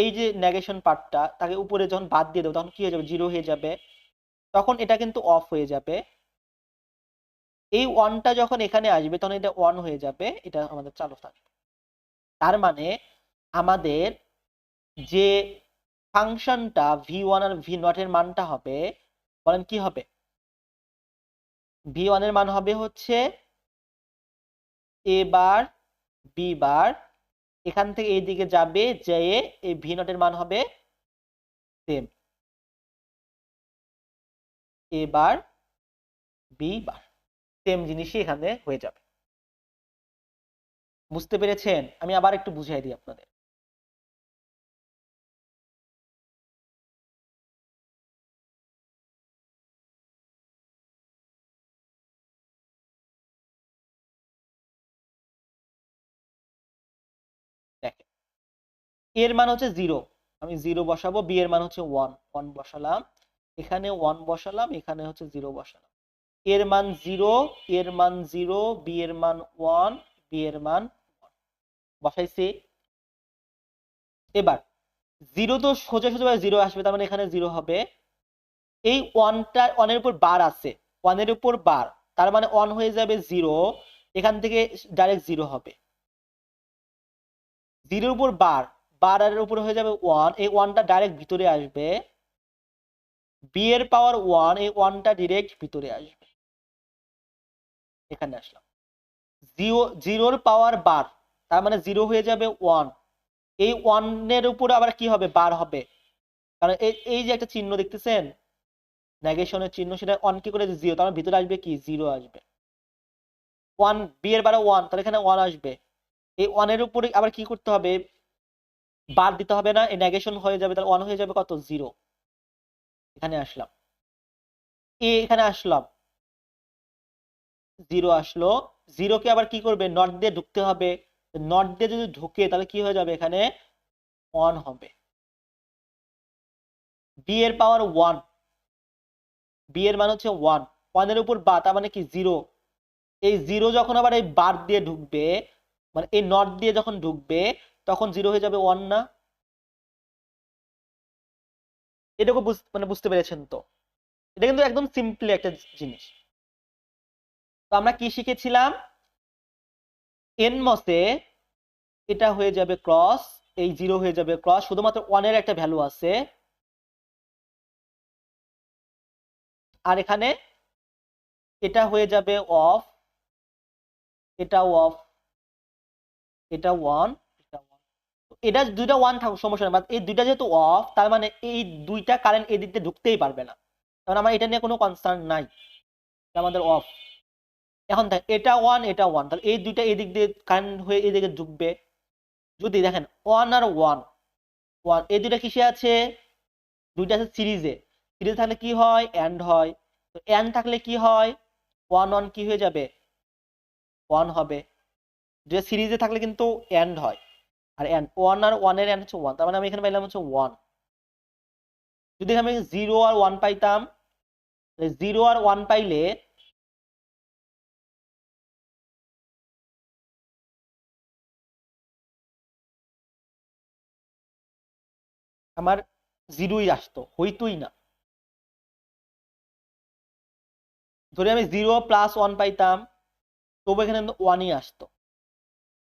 এই যে নেগেশন পার্টটা, তাকে উপরে যখন বাদ দিয়ে দেবো, তখন কি হয়ে যাবে, জিরো হয়ে যাবে, তখন এটা কিন্তু অফ হয়ে যাবে। এই ওয়ানটা যখন এখানে আসবে, তখন এটা ওয়ান হয়ে যাবে, এটা আমাদের চালু থাকবে। তার মানে আমাদের যে ফাংশনটা ভি ওয়ান আর ভি নট এর মানটা হবে, বলেন কি হবে? ভি ওয়ান এর মান হবে হচ্ছে এ বার বি বার, এখান থেকে এই দিকে যাবে, যেয়ে এই ভি নট এর মান হবে সেম, এ বার বি বার, সেম জিনিসই এখানে হয়ে যাবে। বুঝতে পেরেছেন? আমি আবার একটু বুঝাই দিই আপনাদের। দেখেন, এর মান হচ্ছে জিরো, আমি জিরো বসাবো, বি এর মান হচ্ছে ওয়ান, ওয়ান বসালাম, এখানে ওয়ান বসালাম, এখানে হচ্ছে জিরো বসালাম। এর মান জিরো, এর মান জিরো, বি এর মান ওয়ান, বি এর মান বসাইছি। এবার জিরো তো সোজা সোজা জিরো আসবে, তার মানে এখানে জিরো হবে। এই ওয়ানটা, ওয়ানের উপর বার আছে, ওয়ানের উপর বার, তার মানে ওয়ান হয়ে যাবে জিরো, এখান থেকে ডাইরেক্ট জিরো হবে। জিরোর উপর বার, বার এর উপর হয়ে যাবে ওয়ান, এই ওয়ানটা ডাইরেক্ট ভিতরে আসবে, বি এর পাওয়ার ওয়ান, এই ওয়ানটা ডিরেক্ট ভিতরে আসবে, এখানে আসলাম। জিরো, জিরোর পাওয়ার বার, তার মানে জিরো হয়ে যাবে ওয়ান, এই ওয়ানের উপর আবার কি হবে, বার হবে, কারণ এই যে একটা চিহ্ন দেখতেছেন, নেগেশনের চিহ্ন, সেটা অন কি করে জিরো, তার মানে ভিতরে আসবে কি, জিরো আসবে। ওয়ান, বি এর বারে ওয়ান, তাহলে এখানে ওয়ান আসবে, এই ওয়ানের উপরে আবার কি করতে হবে, বার দিতে হবে না, এই নেগেশন হয়ে যাবে, তাহলে ওয়ান হয়ে যাবে কত, জিরো। এখানে আসলাম, এখানে আসলাম, জিরো আসলো, জিরোকে আবার কি করবে, নট দিয়ে ঢুকতে হবে, নট দিয়ে যদি ঢুকে, তাহলে কি হয়ে যাবে, এখানে ওয়ান হবে। বি এর পাওয়ার ওয়ান, বি এর মান হচ্ছে 1, 1 এর উপর বা, তার মানে কি 0। এই 0 যখন আবার এই বার দিয়ে ঢুকবে, মানে এই নট দিয়ে যখন ঢুকবে, তখন 0 হয়ে যাবে 1 না? এটাকে মানে বুঝতে পেরেছেন তো? এটা কিন্তু একদম সিম্পলি একটা জিনিস। তো আমরা কি শিখেছিলাম? এনমসে এটা হয়ে যাবে ক্রস, এই 0 হয়ে যাবে ক্রস, শুধুমাত্র 1 এর একটা ভ্যালু আছে। আর এখানে এটা হয়ে যাবে অফ, এটা অফ, এটা 1, এটা 1। এটা দুইটা 1 থাকুক সমস্যা নেই, বাট এই দুইটা যেহেতু অফ, তার মানে এই দুইটা কারেন্ট এই দিক দিয়ে ঢুকতেই পারবে না, কারণ আমার এটা নিয়ে কোনো কনসার্ন নাই, এটা আমাদের অফ। এখন দেখ এটা 1, এটা 1, তাহলে এই দুইটা এই দিক দিয়ে কারেন্ট হয়ে এই দিকে ঢুকবে। যদি দেখেন 1 আর 1, 1 এই দুইটা কিসে আছে? দুইটা আছে সিরিজে। সিরিজ থাকলে কি হয়? এন্ড হয়। তো এন্ড থাকলে কি হয়? 1 1 কি হয়ে যাবে? 1 হবে। যে সিরিজে থাকলে কিন্তু এন্ড হয়। আর এন্ড 1 আর 1 এর এন্ড হচ্ছে 1, তার মানে আমি এখানে পাইলাম হচ্ছে 1। যদি আমি 0 আর 1 পাইতাম, 0 আর 1 পাইলে আমার 0ই আসতো, হইতোই না। ধরে আমি 0 প্লাস 1 পাইতাম, তবু এখানে কিন্তু 1ই আসতো,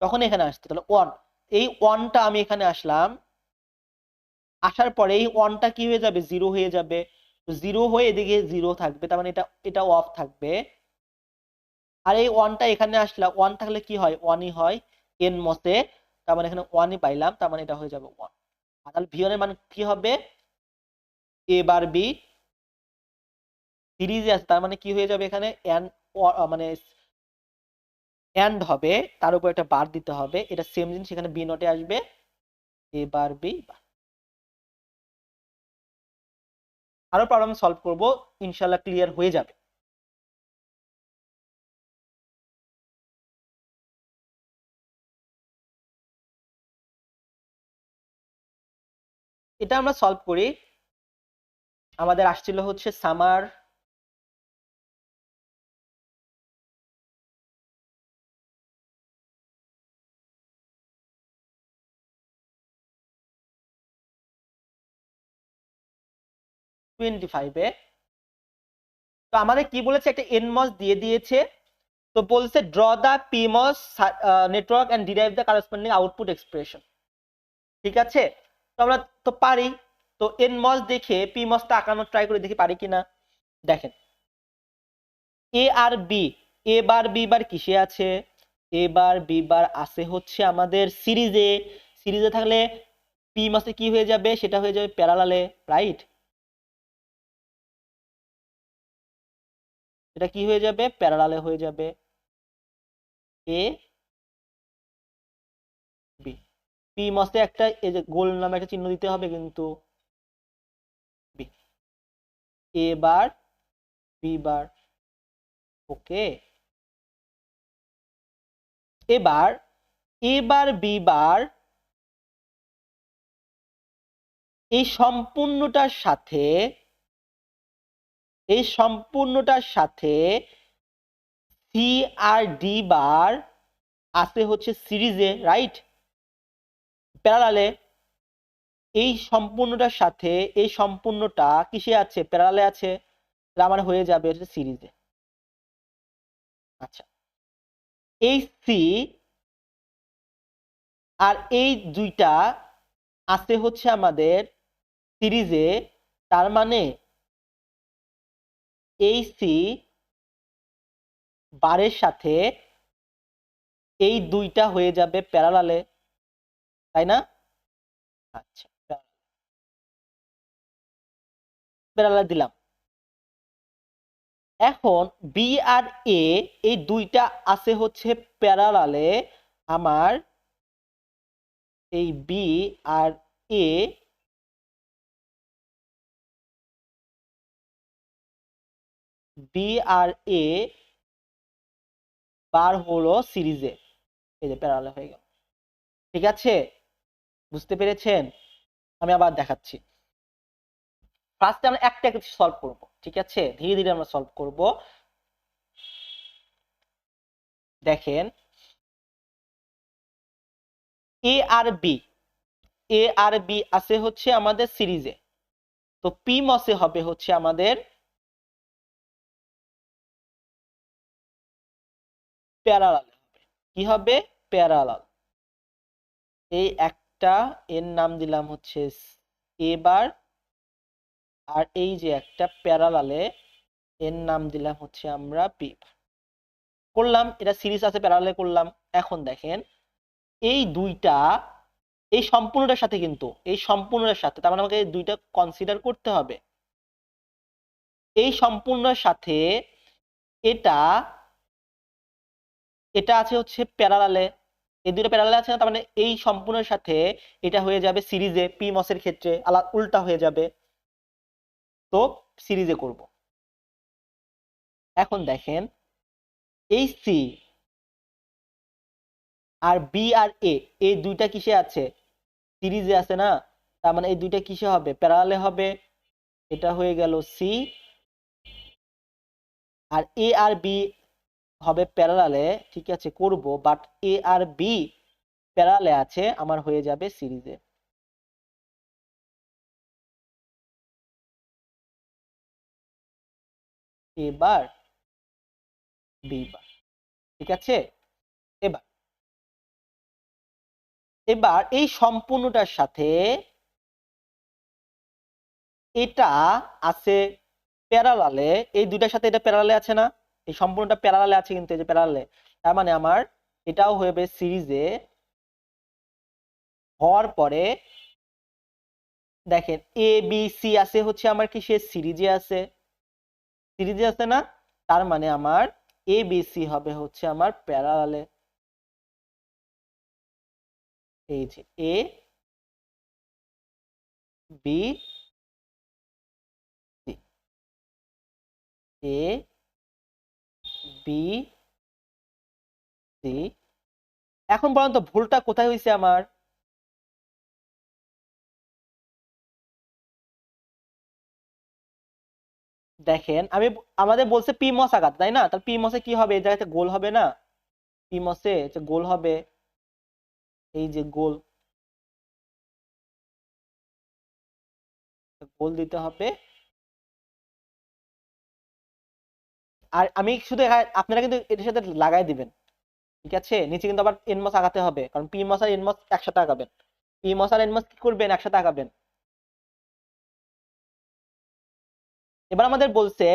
তখন এখানে আসতো। তাহলে 1, এই 1টা আমি এখানে আসলাম, আসার পরে এই 1টা কি হয়ে যাবে? 0 হয়ে যাবে। 0 হয়ে এদিকে 0 থাকবে, তার মানে এটা অফ থাকবে। আর এই 1টা এখানে আসলে 1 থাকলে কি হয়? 1ই হয় এন মতে, তার মানে এখানে 1ই পাইলাম, তার মানে এটা হয়ে যাবে 1। আর তাহলে ভি এর মান কি হবে? এ বার বি সিরিজে আছে, তার মানে কি হয়ে যাবে? এখানে এন মানে এন্ড হবে, তার উপর একটা বার দিতে হবে, এটা সেম জিনিস এখানে বি নোটে আসবে, এ বার বি। আরো প্রবলেম সলভ করব, ইনশাল্লাহ ক্লিয়ার হয়ে যাবে। এটা আমরা সলভ করি। আমাদের আসছিল হচ্ছে সামার টোয়েন্টি ফাইভে। তো আমাদের কি বলেছে? একটা এনমস দিয়ে দিয়েছে, তো বলছে draw the PMOS network and derive the corresponding output expression. ঠিক আছে, তো আমরা তো পারি। তো এনমস দেখে পিমসটা আঁকানোর ট্রাই করে দেখি পারি কিনা। দেখেন এ আর বি, এ বার বি বার কিসে আছে? এ বার বি বার আছে হচ্ছে আমাদের সিরিজে। সিরিজে থাকলে পি মাসে কি হয়ে যাবে? সেটা হয়ে যাবে প্যারালালে, রাইট? এটা কি হয়ে যাবে? প্যারালালে হয়ে যাবে। এ বি, পি মাসে একটা এই যে গোল নামে একটা চিহ্ন দিতে হবে কিন্তু। বি, এ বার বি বার, ওকে। এবার এ বার বি বার এই সম্পূর্ণটার সাথে, এই সম্পূর্ণটার সাথে সি আর ডি বার আছে হচ্ছে সিরিজে, রাইট? প্যারালালে। এই সম্পূর্ণটার সাথে এই সম্পূর্ণটা কিসে আছে? প্যারালালে আছে, তাহলে আমার হয়ে যাবে হচ্ছে সিরিজে। আচ্ছা, এই সি আর এই দুইটা আছে হচ্ছে আমাদের সিরিজে, তার মানে এই সি বারের সাথে এই দুইটা হয়ে যাবে প্যারালালে, তাই না? আচ্ছা, প্যারালালে দিলাম। এখন বি আর এ এই দুইটা আছে হচ্ছে প্যারালালে আমার, এই বি আর এ, বি আর এ বার হলো সিরিজে, এই যে প্যারালালে হয়ে গেল। ঠিক আছে, বুঝতে পেরেছেন? আমি আবার দেখাচ্ছি। ফার্স্টে আমরা একটা কিছু সলভ করব। ঠিক আছে, ধীরে ধীরে আমরা সলভ করব। দেখেন এ আর বি, এ আর বি আছে হচ্ছে আমাদের সিরিজে, তো পি মসে হবে হচ্ছে আমাদের প্যারালাল হবে। কি হবে? প্যারালাল। এই একটা এর নাম দিলাম হচ্ছে এ বার, আর এই যে একটা প্যারালালে এর নাম দিলাম হচ্ছে আমরা বি। করলাম, এটা সিরিজ আছে প্যারালালে করলাম। এখন দেখেন এই দুইটা, এই সম্পূর্ণটার সাথে, কিন্তু এই সম্পূর্ণটার সাথে, তার মানে আমাকে এই দুইটা কনসিডার করতে হবে। এই সম্পূর্ণের সাথে এটা, এটা আছে হচ্ছে প্যারালালে, এই দুটো প্যারালালে আছে না, তার মানে এই সম্পূর্ণের সাথে এটা হয়ে যাবে সিরিজে, পি মসের ক্ষেত্রে উল্টা হয়ে যাবে। তো সিরিজে করব। এখন দেখেন এই সি আর বি আর এ, এই দুইটা কিসে আছে? সিরিজে আছে না, তার মানে এই দুইটা কিসে হবে? প্যারালালে হবে। এটা হয়ে গেল সি, আর এ আর বি হবে প্যারালালে, ঠিক আছে করব, বাট এ আর বি প্যারালালে আছে, আমার হয়ে যাবে সিরিজে। এ বার বি বার, ঠিক আছে। এবার এবার এই সম্পূর্ণটার সাথে এটা আছে প্যারালালে, এই দুইটার সাথে এটা প্যারালালে আছে না, এই সম্পূর্ণটা প্যারালালে আছে, কিন্তু এই যে প্যারালালে, তার মানে আমার এটাও হবে সিরিজে। হওয়ার পরে দেখেন এ বি সি আছে হচ্ছে আমার কিসে? সিরিজে আছে, সিরিজে আছে না, তার মানে আমার এ বি সি হবে হচ্ছে আমার প্যারালালে। এই যে এ বি সি, এ বি সি। এখন বলেন তো ভুলটা কোথায় হয়েছে আমার? দেখেন আমি, আমাদের বলছে পি মস আঘাত, তাই না? তাহলে পি মসে কি হবে? এই জায়গাতে গোল হবে না? পি মসে গোল হবে, এই যে গোল, গোল দিতে হবে। আর আমি শুধু আপনারা কিন্তু এটার সাথে লাগাই দিবেন, ঠিক আছে? নিচে কিন্তু আবার এন মস আগাতে হবে, কারণ পি মস আর এন মস একসাথে আগাবেন। পি মস আর এন মস কি করবেন? একসাথে আগাবেন। এবার আমাদের বলছে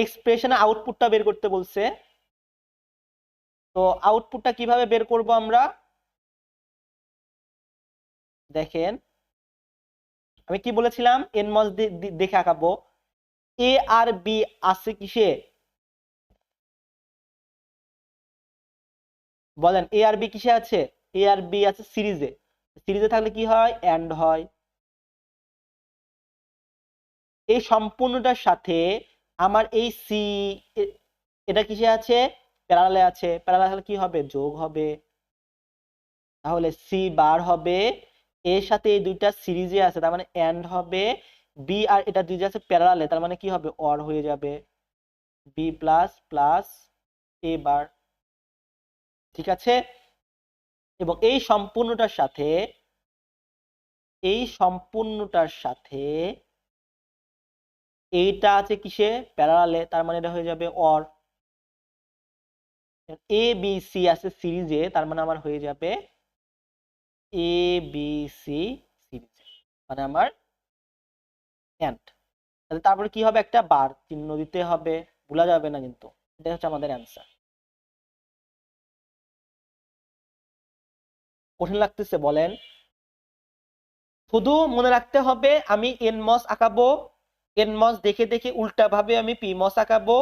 এক্সপ্রেশনে আউটপুটটা বের করতে বলছে। তো আউটপুটটা কিভাবে বের করব আমরা? দেখেন আমি কি বলেছিলাম, এন মস দেখে আঁকাবো। এ আর বি আছে কিসে? বলেন, এ আর বি কিসে আছে? এ আর বি আছে সিরিজে, সিরিজে থাকলে কি হয়? এন্ড হয়। এই সম্পূর্ণটার সাথে আমার এই সি, এটা কিসে আছে? প্যারালালে আছে, প্যারালালে থাকলে কি হবে? যোগ হবে। তাহলে সি বার হবে, এর সাথে এই দুইটা সিরিজে আছে, তার মানে এন্ড হবে। বি আর এটা দুই আছে প্যারালালে, তার মানে কি হবে? অর হয়ে যাবে। বি প্লাস প্লাস এ বার, ঠিক আছে। এবং এই সম্পূর্ণটার সাথে, এই সম্পূর্ণটার সাথে এইটা আছে কিসে? প্যারালালে, তার মানে এটা হয়ে যাবে অর। এ বি সি আছে সিরিজে, তার মানে আমার হয়ে যাবে এ বি সি সিরিজে, মানে আমার এন্ড। তাহলে তারপরে কি হবে? একটা বার চিহ্ন দিতে হবে, ভুলা যাবে না কিন্তু। এটা হচ্ছে আমাদের অ্যান্সার। কঠিন লাগতেছে বলেন? শুধু মনে রাখতে হবে আমি এন মস আঁকাবো, এন মস দেখে দেখে উল্টা ভাবে আমি পি মস আঁকাবো,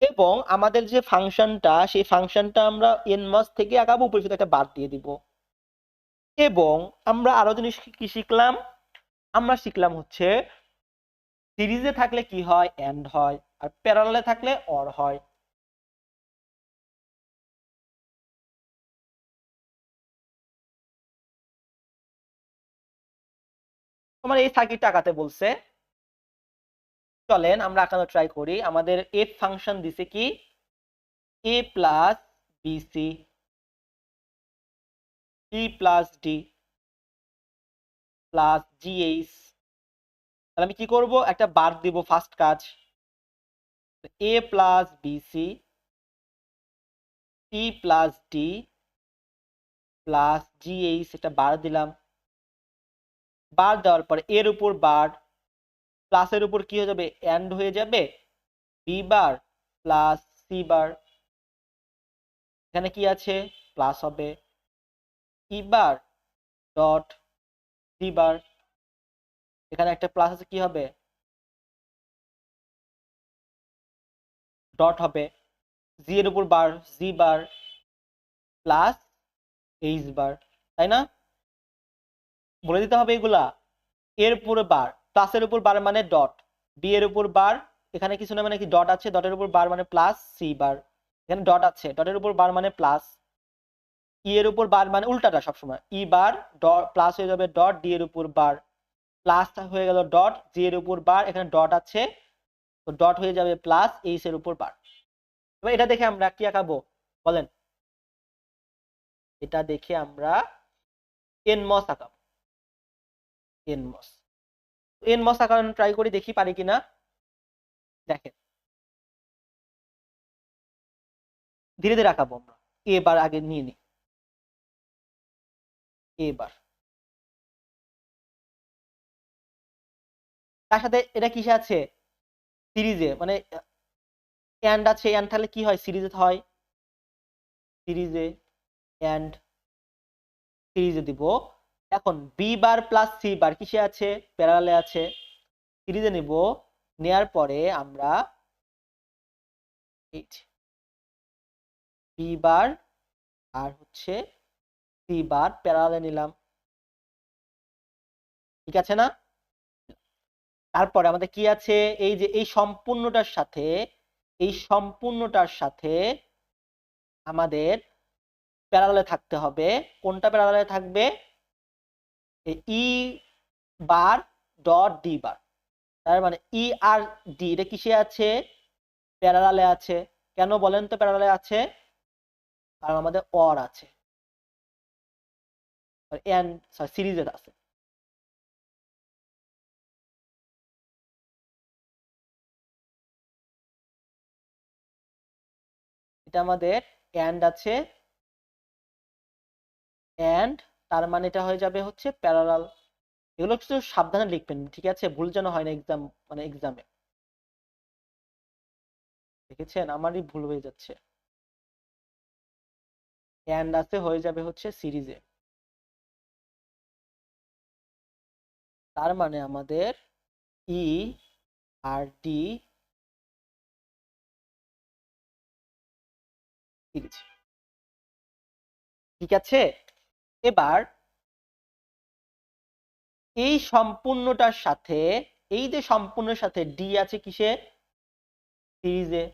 এবং আমাদের যে ফাংশনটা, সেই ফাংশনটা আমরা এন মস থেকে আঁকাবো, উপরে শুধু একটা বার দিয়ে দিব। এবং আমরা আরো জিনিস কি শিখলাম? আমরা শিখলাম হচ্ছে সিরিজে থাকলে কি হয়? এন্ড হয়, আর প্যারালালে থাকলে অর হয়। তোমার এই সার্কিটটা আঁকাতে বলছে, চলেন আমরা আঁকানো ট্রাই করি। আমাদের এফ ফাংশন দিছে কি A plus BC C plus D plus GH. তাহলে আমি কি করব, একটা বার দিব ফার্স্ট কাজ, A plus BC C plus D plus GH, এটা বার দিলাম। বার দেওয়ার পরে এর উপর বার, প্লাসের উপর কি হয়ে যাবে, এন্ড হয়ে যাবে b bar plus C bar. এখানে কি আছে, প্লাস হবে ই বার ডট সি বার। এখানে একটা প্লাস আছে, কি হবে, ডট হবে। জি এর উপর বার জি বার প্লাস এইচ বার, তাই না? বলে দিতে হবে এগুলা। এর উপরে বার, প্লাসের উপর বার মানে ডট, বি এর উপর বার, এখানে কিছু না মানে কি ডট আছে, ডটের উপর বার মানে প্লাস সি বার, এখানে ডট আছে, ডটের উপর বার মানে প্লাস, ই এর উপর বার মানে উল্টাটা সবসময়, ই বার ডট প্লাস হয়ে যাবে ডট, ডি এর উপর বার প্লাস হয়ে গেল ডট, জি এর উপর বার, এখানে ডট আছে তো ডট হয়ে যাবে প্লাস এইচ এর উপর বার। এবার এটা দেখে আমরা কি আঁকাবো বলেন, এটা দেখে আমরা এনমস আঁকাবো। এনমস, এনমস আঁকানো ট্রাই করি, দেখি পারি কিনা। দেখেন ধীরে ধীরে আঁকাবো আমরা, এবার আগে নিয়ে নি, এবার তার সাথে এটা কিসে আছে, সিরিজে, মানে এন্ড আছে, এন্ড তাহলে কি হয়, সিরিজে হয়, সিরিজে এন্ড সিরিজে দিব। এখন b bar plus C bar কিসে আছে, প্যারালালে আছে, সিরিজে নিব। নেয়ার পরে আমরা বি বার আর হচ্ছে সি বার প্যারালালে নিলাম, ঠিক আছে না? তারপরে আমাদের কি আছে, এই যে এই সম্পূর্ণটার সাথে, এই সম্পূর্ণটার সাথে আমাদের প্যারালালে থাকতে হবে। কোনটা প্যারালালে থাকবে, ই বার ডট ডি বার। তার মানে ই আর ডি এটা কিসে আছে, প্যারালালে আছে। কেন বলেন তো প্যারালালে আছে, কারণ আমাদের অর আছে, এন্ড সরি সিরিজে আছে। এটা আমাদের এন্ড আছে, এন্ড তার মানে এটা হয়ে যাবে হচ্ছে প্যারালাল। এগুলো একটু সাবধানে লিখবেন, ঠিক আছে, ভুল যেন হয় না এক্সাম, মানে এক্সামে। দেখেছেন আমারই ভুল হয়ে যাচ্ছে, এন্ড আছে হয়ে যাবে হচ্ছে সিরিজে। তার মানে আমাদের ই আর ডি সিরিজ, ঠিক আছে। এবার এই সম্পূর্ণটার সাথে, এই যে সম্পূর্ণের সাথে ডি আছে কিসে, সিরিজে,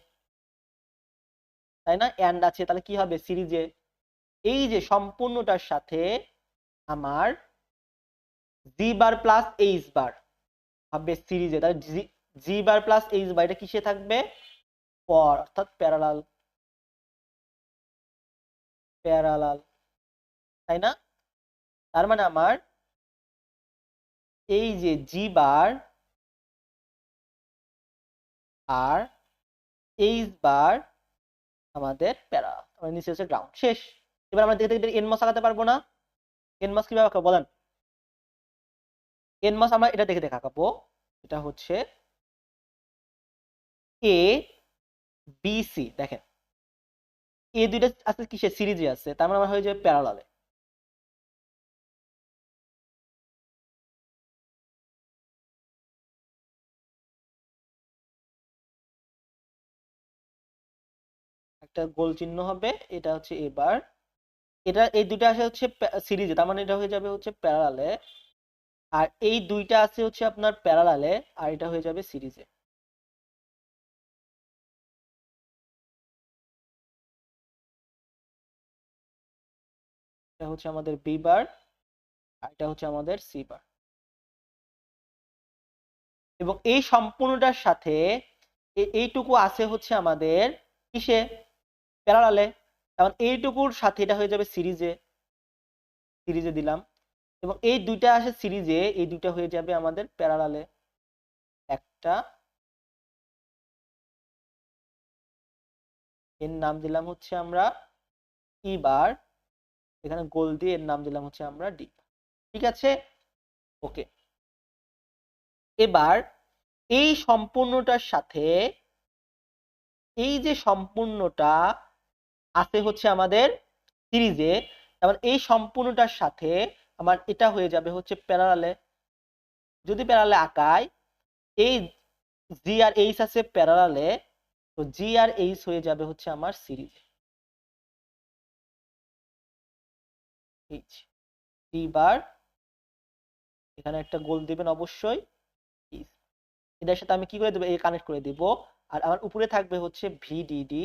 তাই না, এন্ড আছে, তাহলে কি হবে, সিরিজে। এই যে সম্পূর্ণটার সাথে আমার জি বার প্লাস এইচ বার হবে সিরিজে, তাহলে জি বার প্লাস এইচ বার এটা কিসে থাকবে, পর, অর্থাৎ প্যারালাল, প্যারালাল, তাই না? তার মানে আমার এই যে জি বার আর এইচ বার আমাদের প্যারা, আমার নিচে হচ্ছে গ্রাউন্ড, শেষ। এবার আমরা দেখে দেখে এন মাস আঁকাতে পারবো না, এন মাস কিভাবে আঁকাবো বলেন, এন মাস আমরা এটা দেখে দেখে আঁকাবো। এটা হচ্ছে এ বি সি, দেখেন এ দুইটা আছে কিসে, সিরিজে আছে, তার মানে আমার হয়ে যাবে প্যারালালে। একটা গোল চিহ্ন হবে, এটা হচ্ছে এবার, এটা এই দুইটা আছে হচ্ছে সিরিজে, তার মানে এটা হয়ে যাবে হচ্ছে প্যারালালে। আর এই দুইটা আছে হচ্ছে আপনার প্যারালালে, আর এটা হয়ে যাবে সিরিজে। এটা হচ্ছে আমাদের বি বার আর এটা হচ্ছে আমাদের সি বার। এবং এই সম্পূর্ণটার সাথে এইটুকু আছে হচ্ছে আমাদের কিসে, প্যারালালে। কারণ এইটুকুর সাথে এটা হয়ে যাবে সিরিজে, সিরিজে দিলাম, এবং এই দুইটা আসে সিরিজে, এই দুইটা হয়ে যাবে আমাদের প্যারালালে। একটা, এর নাম দিলাম হচ্ছে আমরা ই বার, এখানে গোল দিয়ে এর নাম দিলাম হচ্ছে আমরা ডি। ঠিক আছে, ওকে। এবার এই সম্পূর্ণটার সাথে এই যে সম্পূর্ণটা আছে হচ্ছে আমাদের সিরিজে, তারপর এই সম্পূর্ণটার সাথে আমার এটা হয়ে যাবে হচ্ছে প্যারালালে। যদি প্যারালালে আঁকাই, এই জি আর এইচ আছে প্যারালালে, তো জি আর এইচ হয়ে যাবে হচ্ছে আমার সিরিজে। এইচ ডি বার, এখানে একটা গোল দিবেন অবশ্যই, এটার সাথে আমি কি করে দেবো, এই কানেক্ট করে দিব। আর আমার উপরে থাকবে হচ্ছে ভিডিডি,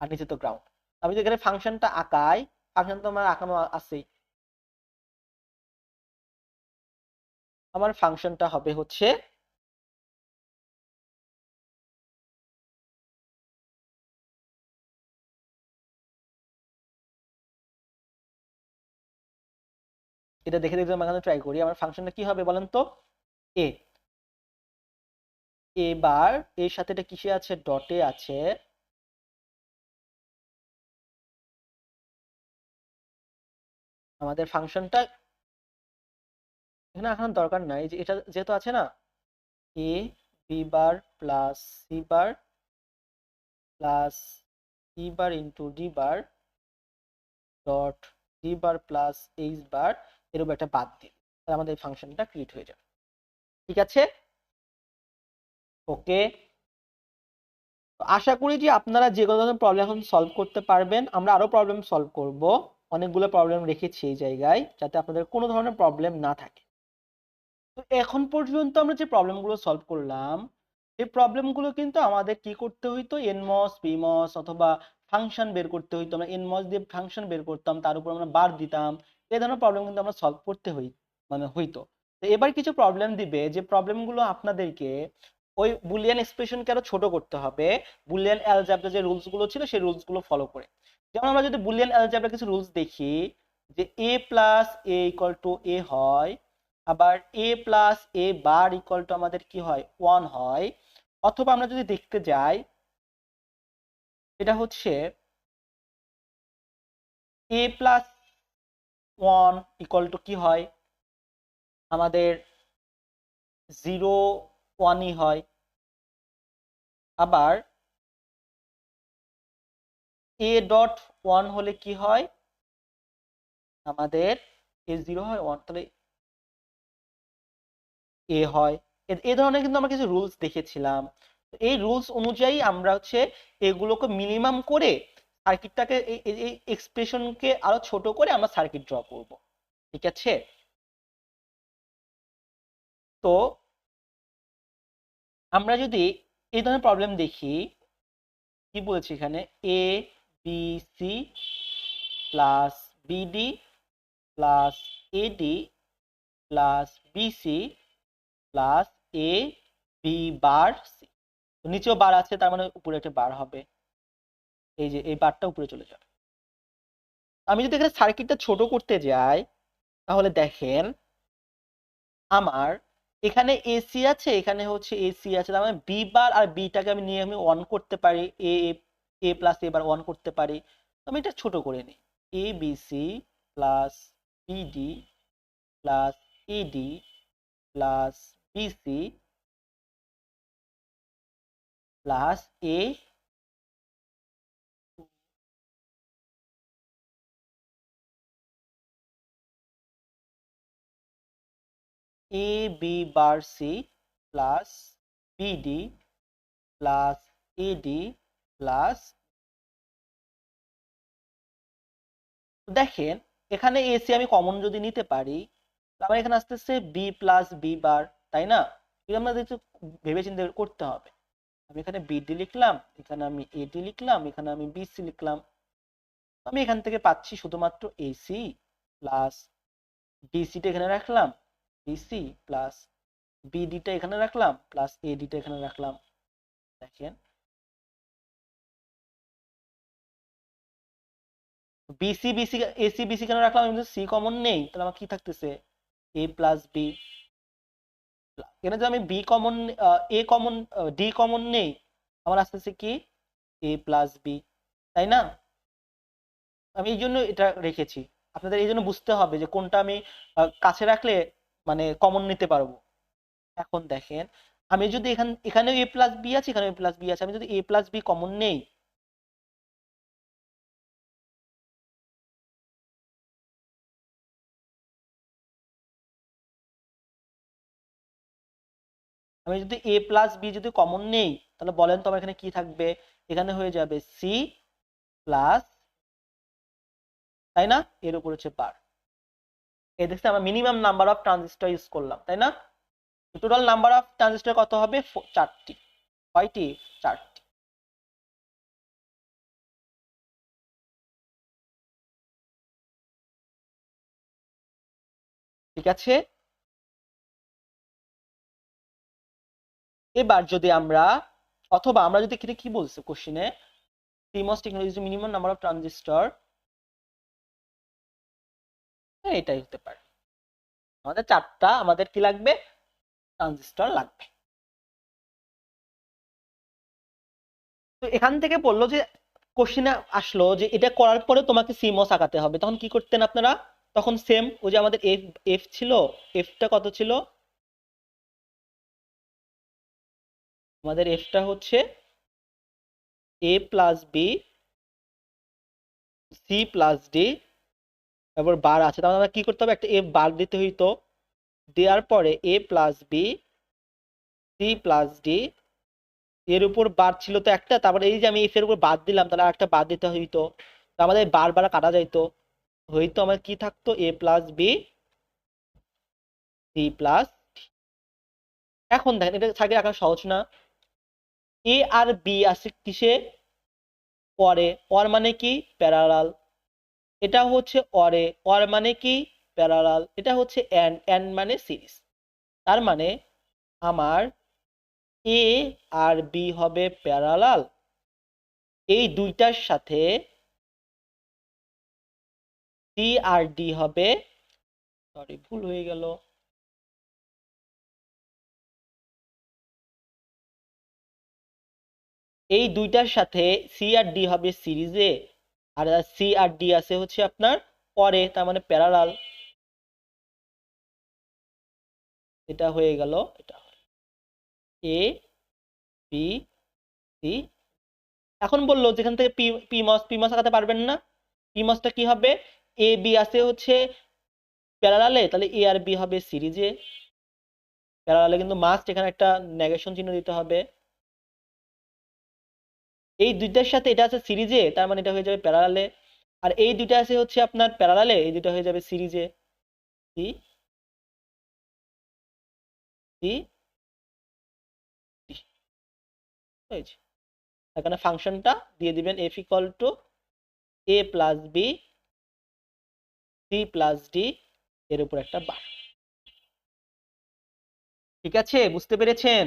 আর নিচে তো গ্রাউন্ড। আমি যদি এখানে ফাংশনটা আঁকাই, ফাংশন তো আমার আঁকানো আছেই, আমার ফাংশনটা হবে হচ্ছে এটা দেখে দেখে আমি এখানে ট্রাই করি, আমার ফাংশনটা কি হবে বলেন তো, এ। এবার এর সাথে এটা কিসে আছে, ডটে আছে। আমাদের ফাংশনটা এখানে এখন দরকার নাই, যে এটা যেহেতু আছে না, A B bar plus C bar plus E bar into D bar dot D bar plus H bar, এর উপর একটা বাদ দিই, তাহলে আমাদের এই ফাংশনটা ক্রিয়েট হয়ে যাবে। ঠিক আছে, ওকে। আশা করি যে আপনারা যে কোনো ধরনের প্রবলেম এখন সলভ করতে পারবেন। আমরা আরো প্রবলেম সলভ করব, অনেকগুলো প্রবলেম রেখেছি এই জায়গায়, যাতে আপনাদের কোনো ধরনের প্রবলেম না থাকে। তো এখন পর্যন্ত আমরা যে প্রবলেমগুলো সলভ করলাম, এই প্রবলেমগুলো কিন্তু আমাদের কি করতে হইতো, এনমস পিমস অথবা ফাংশন বের করতে হইতো। আমরা এনমস দিয়ে ফাংশন বের করতাম, তার উপর আমরা বার দিতাম, এই ধরনের প্রবলেম কিন্তু আমরা সলভ করতে হইতো। তো এবার কিছু প্রবলেম দিবে, যে প্রবলেমগুলো আপনাদেরকে ওই বুলিয়ান এক্সপ্রেশনকে আরো ছোট করতে হবে, বুলিয়ান অ্যালজেব্রা যে রুলস গুলো ছিল সেই রুলস গুলো ফলো করে। যেমন আমরা যদি বুলিয়ান অ্যালজেব্রা কিছু রুলস দেখি, যে A plus A equal to A হয়, আবার A plus A bar equal to আমাদের কি হয়, 1 হয়। অথবা আমরা যদি দেখতে যাই, এটা হচ্ছে এ প্লাস 1 ইকুয়াল টু কি হয়, আমাদের 0 1ই হয়। আবার এ ডট 1 হলে কি হয়, আমাদের এ 0 হয় 1, তাহলে এ হয়। এ ধরনের কিন্তু আমরা কিছু রুলস দেখেছিলাম। এই রুলস অনুযায়ী আমরা হচ্ছে এগুলোকে মিনিমাম করে সার্কিটটাকে এই এক্সপ্রেশনকে আরো ছোট করে আমরা সার্কিট ড্র করব। ঠিক আছে, তো আমরা যদি এই ধরনের প্রবলেম দেখি, কি বলেছি এখানে, A B C plus BD plus AD plus BC plus A B bar C, নিচেও বার আছে, তার মানে উপরে একটা বার হবে, এই যে এই বারটা উপরে চলে যাবে। আমি যদি এখানে সার্কিটটা ছোট করতে যাই, তাহলে দেখেন আমার এখানে এসি আছে, এখানে হচ্ছে এসি আছে, তার মানে বি বার আর বিটাকে আমি নিয়ে আমি অন করতে পারি, এ এ প্লাস এ বার অন করতে পারি। আমি এটা ছোট করে নিই, A B C plus BD plus AD plus BC plus A A B bar C plus BD plus AD plus, দেখেন এখানে এসি আমি কমন যদি নিতে পারি, আমার এখানে আসতেছে বি প্লাস বি বার, তাই না? এটা আমাদের একটু ভেবে চিন্তে করতে হবে। আমি এখানে বিডি লিখলাম, এখানে আমি এডি লিখলাম, এখানে আমি বিসি লিখলাম। আমি এখান থেকে পাচ্ছি শুধুমাত্র এসি প্লাস, বিসিটা এখানে রাখলাম, বিসি প্লাস বি ডিটা এখানে রাখলাম প্লাস এ ডিটা এখানে রাখলাম। দেখেন বিসি বিসি এসি বিসি কেন রাখলাম, আমি সি কমন নেই, তাহলে আমার কি থাকতেছে এ প্লাস বি। এখানে যদি আমি B common a common D common নেই, আমার আসতেছে কি এ প্লাস বি, তাই না? আমি এই জন্য এটা রেখেছি, আপনাদের এই জন্য বুঝতে হবে যে কোনটা আমি কাছে রাখলে মানে কমন নিতে পারবো। এখন দেখেন আমি যদি এখানেও এ প্লাস বি আছে, এখানে এ প্লাস বি আছে, আমি যদি এ প্লাস বি কমন নেই, আমি যদি এ প্লাস বি যদি কমন নেই, তাহলে বলেন তো আমার এখানে কি থাকবে? এখানে হয়ে যাবে সি প্লাস, তাই না, এর উপর হচ্ছে বার। এই দেখতে আমরা minimum number of transistor use করলাম, তাই না? টোটাল নাম্বার অফ ট্রানজিস্টর কত হবে? 4টি। কয়টি? 4টি। ঠিক আছে, এবার যদি আমরা, অথবা আমরা যদি এখানে কি বলছে কোশ্চেনে, CMOS technology minimum number of transistor, এটাই হতে পারে। আমাদের 4টা আমাদের কি লাগবে? ট্রানজিস্টর লাগবে। তো এখান থেকে বললো যে কোশ্চেনে আসলো যে এটা করার পরে তোমাকে সিমস আঁকাতে হবে, তখন কি করতেন আপনারা? তখন সেম ওই যে আমাদের এফ এফ ছিল, এফটা কত ছিল? আমাদের এফটা হচ্ছে A plus B C plus D, তারপর বার আছে, তাহলে আমরা কি করতে হবে? একটা এফ বার দিতে হইতো, দেওয়ার পরে A plus B C plus D, এর উপর বার ছিল তো একটা, তারপরে এই যে আমি এফ এর উপর বাদ দিলাম, তাহলে আরেকটা বাদ দিতে হইতো, তো আমাদের বার বার কাটা যাইতো, হইতো আমার কি থাকতো? এ প্লাস বি সি প্লাস। এখন দেখেন এটা সাইডে রাখা সহজ না? এ আর বি আছে কিসে? পরে, অর মানে কি? প্যারালাল। এটা হচ্ছে অরে, অর মানে কি? প্যারালাল। এটা হচ্ছে এন্ড, এন্ড মানে সিরিজ। তার মানে আমার এ আর বি হবে প্যারালাল, এই দুইটার সাথে সি আর ডি হবে, সরি ভুল হয়ে গেল, এই দুইটার সাথে সি আর ডি হবে সিরিজে, আর সি আর ডি আছে হচ্ছে আপনার পরে, তার মানে প্যারালাল। এটা হয়ে গেল, এটা এ বি সি। এখন বললো যেখান থেকে পি মস আঁকাতে পারবেন না, পি মসটা কি হবে? এ বি আছে হচ্ছে প্যারালালে, তাহলে এ আর বি হবে সিরিজে। প্যারালালে কিন্তু মাস্ট এখানে একটা নেগেশন চিহ্ন দিতে হবে। এই দুইটার সাথে এটা আছে সিরিজে, তার মানে এটা হয়ে যাবে প্যারালালে, আর এই দুইটা আছে হচ্ছে আপনার প্যারালালে, এই দুইটা হয়ে যাবে সিরিজে। সি সি হয়েছে। এখানে ফাংশনটা দিয়ে দিবেন f equal to a plus B C plus D, এর উপর একটা বার। ঠিক আছে, বুঝতে পেরেছেন?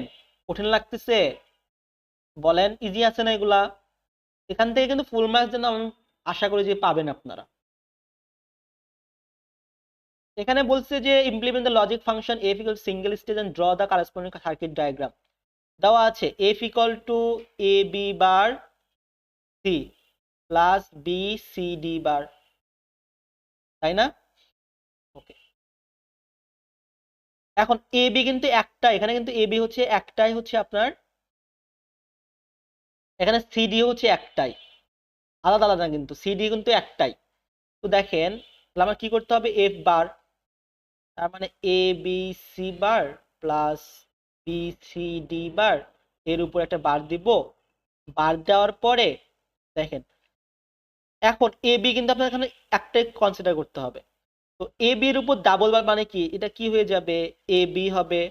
কঠিন লাগতেছে? বলেন ইজি আছে না এগুলা? এখান থেকে কিন্তু ফুল মার্কস যেন আমি আশা করি যে পাবেন আপনারা। এখানে বলছে যে implement the logic function F equal single stage and draw the corresponding circuit diagram. দেওয়া আছে F equal to A B bar C plus B C D bar, তাই না? ওকে, এখন এ বি কিন্তু একটাই, এখানে কিন্তু এ বি হচ্ছে একটাই, হচ্ছে আপনার এখানে সিডি হচ্ছে একটাই, আলাদা আলাদা কিন্তু সিডি কিন্তু একটাই। তো দেখেন তাহলে আমার কি করতে হবে? এফ বার, তার মানে A B C bar plus B C D bar, এর উপর একটা বার দিব। বার দেওয়ার পরে দেখেন এখন এ বি কিন্তু আপনার এখানে একটাই কনসিডার করতে হবে। তো এ বি এর উপর ডাবল বার মানে কি? এটা কি হয়ে যাবে? এ বি হবে,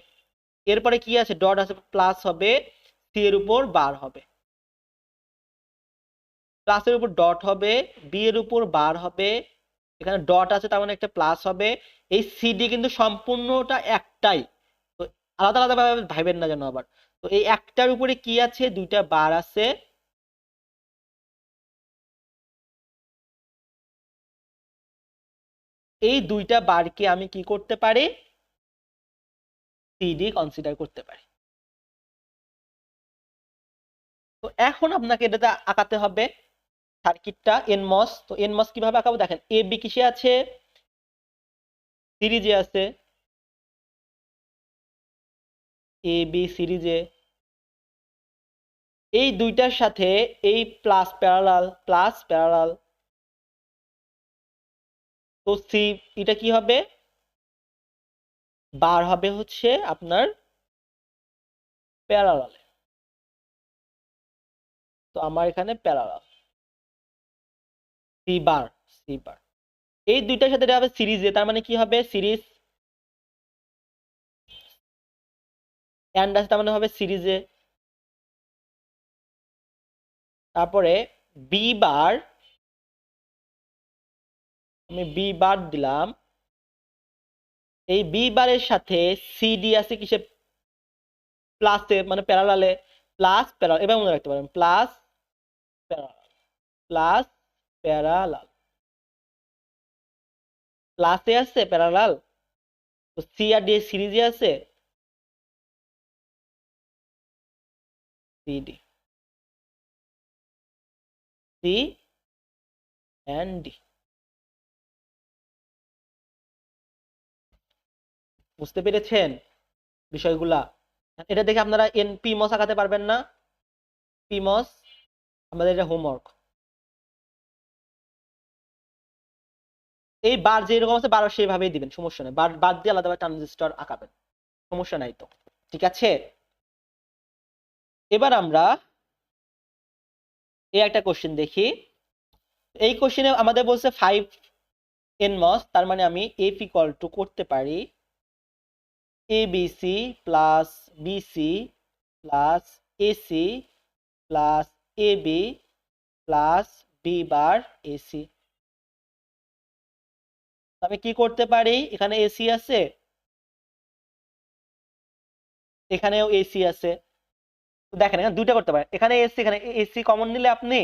এরপরে কি আছে? ডট আছে, প্লাস হবে, সি এর উপর বার হবে, প্লাসের উপর ডট হবে, বি এর উপর বার হবে, এখানে ডট আছে তার মানে একটা প্লাস হবে। এই সিডি কিন্তু সম্পূর্ণটা একটাই, তো আলাদা আলাদা ভাবে ভাইবেন না যেন আবার। তো এই একটার উপরে কি আছে, দুইটা বার আছে, এই দুইটা বারকে আমি কি করতে পারি, সিডি কনসিডার করতে পারি। তো এখন আপনাকে এটাতে আঁকাতে হবে সার্কিটটা এনমস। তো এনমস কিভাবে আঁকাবো দেখেন, এ বি কিসে আছে, সিরিজে আছে, এ বি সিরিজে, এই দুইটার সাথে এই প্লাস প্যারালাল, প্লাস প্যারালাল। তো সি, এটা কি হবে, বার হবে হচ্ছে আপনার প্যারালালে। তো আমার এখানে parallel, c bar, c bar, এই দুইটার সাথে এটা হবে সিরিজে, তার মানে কি হবে, সিরিজ এন্ড আছে, তার মানে হবে সিরিজে। তারপরে বি বার, আমি বি বার দিলাম, এই বি বারের সাথে সিডি আছে কিসে, প্লাসে, মানে প্যারালালে, প্লাস প্যারালাল, এবার মনে রাখতে পারেন, প্লাস প্যারালাল, প্লাস প্যারালাল, প্লাসে আছে প্যারালাল, তো সি আর ডি সিরিজে আছে, সিডি, সি এন্ড ডি। বুঝতে পেরেছেন বিষয়গুলা? এটা দেখে আপনারা এন পি মস আঁকাতে পারবেন না, পি মস, আমাদের এটা হোমওয়ার্ক। এই বার যেরকম আছে বার সেইভাবেই দিবেন, সমস্যা নেই, বার বাদ দিয়ে আলাদা ট্রানজিস্টর আঁকাবেন, সমস্যা নাই তো, ঠিক আছে। এবার আমরা এই একটা কোশ্চেন দেখি। এই কোশ্চেনে আমাদের বলছে 5 nmos, তার মানে আমি f ইকুয়াল টু করতে পারি abc plus bc plus ac plus ab plus b বার ac। আমি কি করতে পারি, এখানে ac আছে, এখানেও ac আছে, দেখেন এখানে দুইটা করতে পারেন, এখানে ac, এখানে ac কমন নিলে আপনি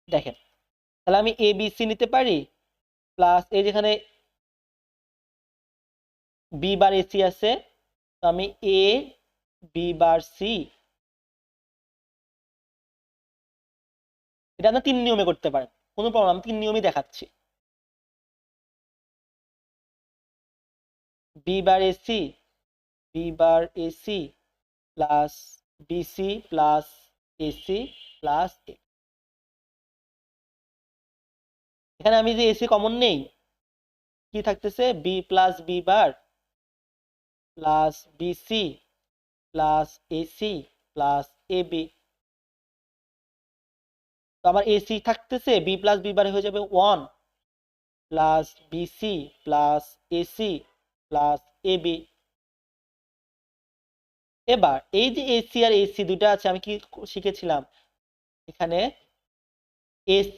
দেখেন, তাহলে আমি abc নিতে পারি, প্লাস এই যেখানে b বার ac আছে, তো আমি a b বার c, এটা আপনি 3 নিয়মে করতে পারেন, কোনো প্রবলেম, আমি 3 নিয়মই দেখাচ্ছি। B bar AC, B bar AC plus BC plus AC plus A. এখানে আমি যে এসি কমন নেই, কি থাকতেছে, B plus B bar plus BC plus AC plus A B. তো আমার এসি থাকতেছে, বি প্লাস বি বার হয়ে যাবে 1 plus BC plus AC plus A B. এবার এই যে এসি আর এসি দুইটা আছে, আমি কি শিখেছিলাম এখানে, এস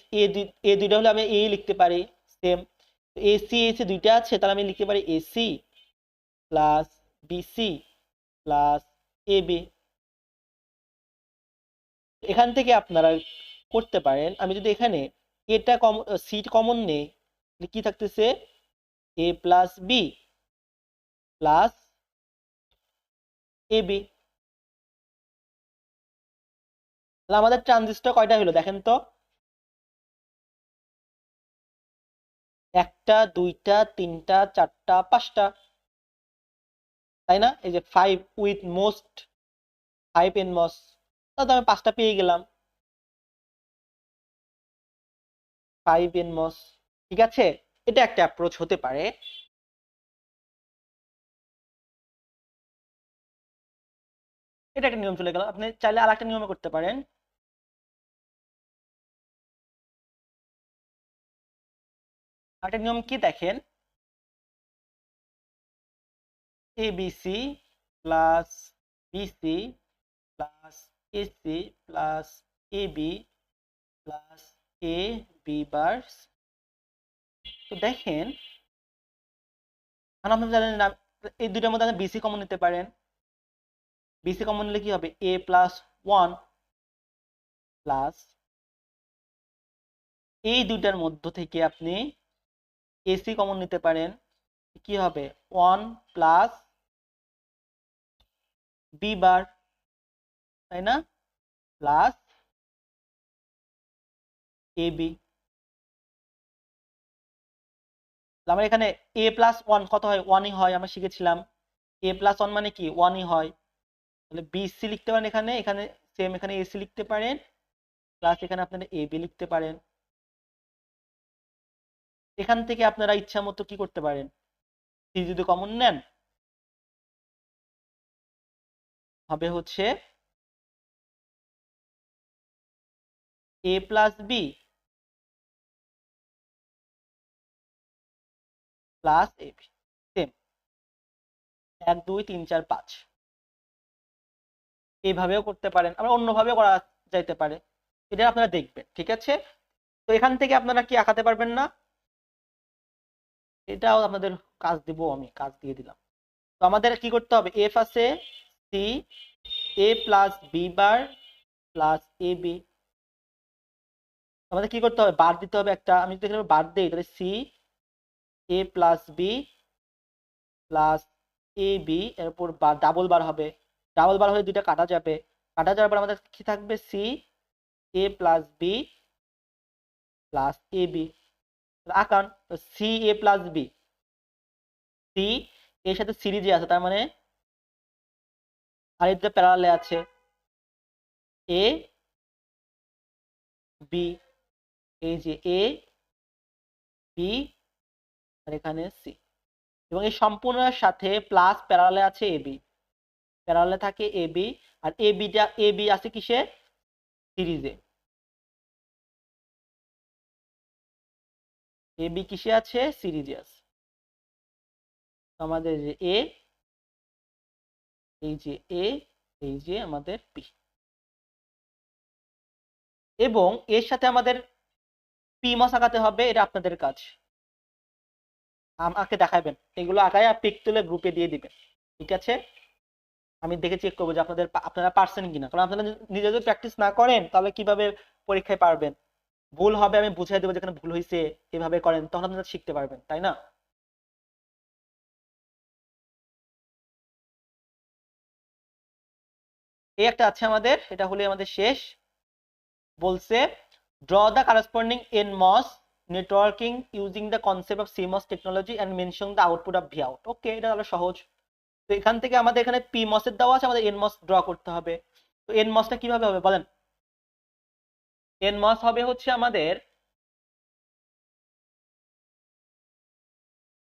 এ দুইটা হলে আমি এ লিখতে পারি, সেম এসি এসি দুইটা আছে, তাহলে আমি লিখতে পারি AC plus BC plus AB. এখান থেকে আপনারা করতে পারেন, আমি যদি এখানে এটা সি কমন নেই, কি থাকতেছে, এ প্লাস বি প্লাস এবি। তাহলে আমাদের ট্রানজিস্টর কয়টা হলো দেখেন তো, একটা, দুইটা, তিনটা, চারটা, পাঁচটা, তাই না? এই যে 5 উইথ মোস্ট 5 এন মস, তাহলে আমি 5টা পেয়ে গেলাম, 5 এন মস, ঠিক আছে। এটা একটা অ্যাপ্রোচ হতে পারে। এটা একটা নিয়ম চলে গেল, আপনি চাইলে আর একটা নিয়মে করতে পারেন। আরেকটা নিয়ম কি দেখেন, A B C plus BC plus AC plus A B plus A B bar, তো দেখেন এখন আপনারা জানেন না, এই দুইটার মধ্যে আপনি বিসি কমন নিতে পারেন। বিসি কমন নিলে কি হবে, a প্লাস 1 প্লাস এই দুইটার মধ্য থেকে আপনি এসি কমন নিতে পারেন, কি হবে 1 প্লাস বি বার, তাই না, প্লাস এ বি। আমার এখানে a প্লাস 1 কত হয়, 1ই হয়, আমরা শিখেছিলাম a প্লাস 1 মানে কি 1ই হয়। তাহলে বিসি লিখতে পারেন, এখানে এখানে সেম, এখানে এসি লিখতে পারেন, প্লাস এখানে আপনারা এ বি লিখতে পারেন। এখান থেকে আপনারা ইচ্ছা মতো কি করতে পারেন, সি যদি কমন নেন হবে হচ্ছে A plus B plus A B, same 1 2 3 4 5। এইভাবেও করতে পারেন, আবার অন্যভাবেও করা যাইতে পারে, এটা আপনারা দেখবেন, ঠিক আছে। তো এখান থেকে আপনারা কি আঁকাতে পারবেন না, এটাও আপনাদের কাজ দিব, আমি কাজ দিয়ে দিলাম। তো আমাদের কি করতে হবে, এফ আছে C A plus B bar plus A B, আমাদের কি করতে হবে, বার দিতে হবে একটা। আমি যদি এখানে বার দিই তাহলে C A plus B plus A B, এরপর ডাবল বার হবে, ডাবল বার হলে দুইটা কাটা যাবে, কাটা যাওয়ার পর আমাদের কি থাকবে, C A plus B plus A B. আঁকান, C A plus B, C এর সাথে সিরিজে আছে, তার মানে আর এতে প্যারালালে আছে এ বি, এই যে এ বি আর এখানে সি, এবং এই সম্পূর্ণের সাথে প্লাস প্যারালালে আছে এ বি, প্যারালালে থাকে A B, R A B আছে কিসে, সিরিজে। এ বি কিসে আছে, সিরিজে আছে। আমাদের যে এ, এই যে এ, এই যে আমাদের পি, এবং এর সাথে আমাদের পি মস আঁকাতে হবে, এটা আপনাদের কাজ, আমাকে দেখাবেন এগুলো আঁকায় পিক তুলে গ্রুপে দিয়ে দিবেন, ঠিক আছে। আমি দেখে চেক করবো যে আপনারা পারছেন কিনা, কারণ আপনারা নিজে যদি প্র্যাকটিস না করেন তাহলে কিভাবে পরীক্ষায় পারবেন। ভুল হবে আমি বুঝাই দেবো যেখানে ভুল হয়েছে, এভাবে করেন, তখন আপনারা শিখতে পারবেন, তাই না। এই একটা আছে আমাদের, এটা হলে আমাদের শেষ। বলছে draw the corresponding NMOS networking using the concept of CMOS technology and mention the output of Vout। ওকে, এটা হলো সহজ। তো এখান থেকে আমাদের এখানে PMOS এর দেওয়া আছে, আমাদের NMOS ড্র করতে হবে। তো NMOS টা কিভাবে হবে বলেন, NMOS হবে হচ্ছে আমাদের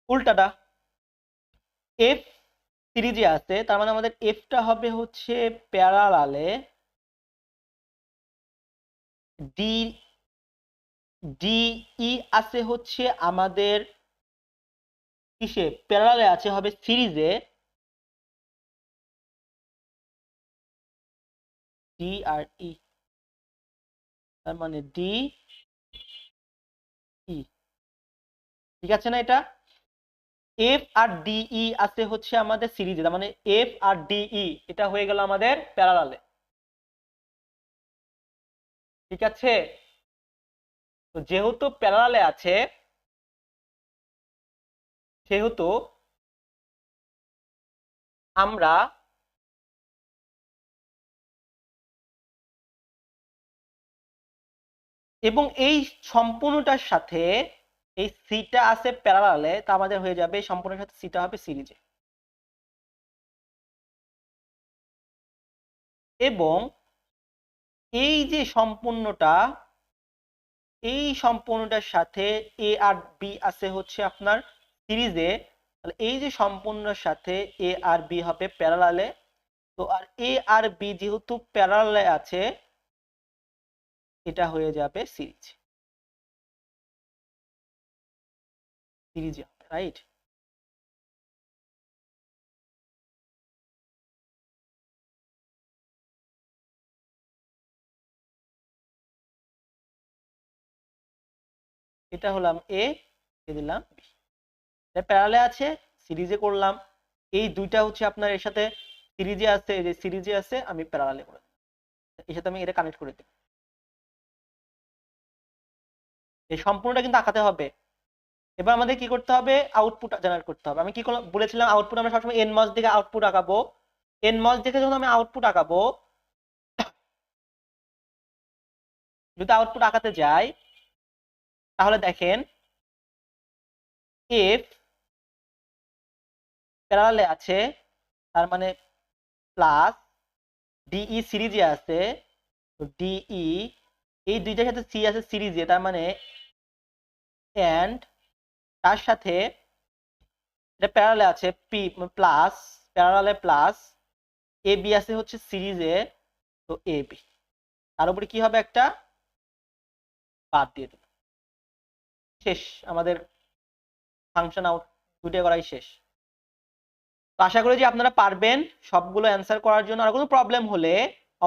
উল্টাটা, এফ সিরিজে আছে, তার মানে আমাদের এফটা হবে হচ্ছে প্যারালালে, ডি ডিই আছে হচ্ছে আমাদের কিসে, প্যারালালে আছে হবে সিরিজে, ডি আর ই, তার মানে ডি ই, ঠিক আছে না। এটা এফ আর ডিই আছে হচ্ছে আমাদের সিরিজে, তার মানে এফ আর ডিই এটা হয়ে গেল আমাদের প্যারালালে, ঠিক আছে। তো যেহেতু প্যারালালে আছে সেহেতু আমরা এবং এই সম্পূর্ণটার সাথে এই সিটা আছে প্যারালালে, তা আমাদের হয়ে যাবে এই সম্পূর্ণের সাথে সিটা হবে সিরিজে, এবং এই যে সম্পূর্ণটা, এই সম্পূর্ণটার সাথে এ আর বি আছে হচ্ছে আপনার সিরিজে, তাহলে এই যে সম্পূর্ণের সাথে এ আর বি হবে প্যারালালে। তো আর এ আর বি যেহেতু প্যারালালে আছে, এটা হয়ে যাবে সিরিজ, সিরিজে হবে, রাইট। এটা হলাম এ, দিলাম বি, প্যারালে আছে, সিরিজে করলাম। এই দুইটা হচ্ছে আপনার এর সাথে সিরিজে আছে, এই যে সিরিজে আছে, আমি প্যারালে করে এর সাথে আমি এটা কানেক্ট করে দিই। এই সম্পূর্ণটা কিন্তু আঁকাতে হবে। এবার আমাদের কি করতে হবে, আউটপুট জেনারেট করতে হবে। আমি কি বলেছিলাম, আউটপুট আমরা সবসময় এন মাস দিকে আউটপুট আঁকাবো। এন মাস দেখে যখন আমি আউটপুট আঁকাবো, যদি আউটপুট আঁকাতে যাই তাহলে দেখেন এফ প্যারালালে আছে, তার মানে প্লাস ডিই সিরিজে আছে, তো ডিই এই দুইটার সাথে সি আছে সিরিজে, তার মানে এন্ড তার সাথে এটা প্যারালালে আছে P plus, প্যারালালে plus A B আছে হচ্ছে সিরিজে, তো এ বি তার উপরে কি হবে একটা বাদ দিয়ে দেব। শেষ আমাদের ফাংশন আউট দুইটা করাই শেষ। তো আশা করি যে আপনারা পারবেন সবগুলো অ্যান্সার করার জন্য। আর কোনো প্রবলেম হলে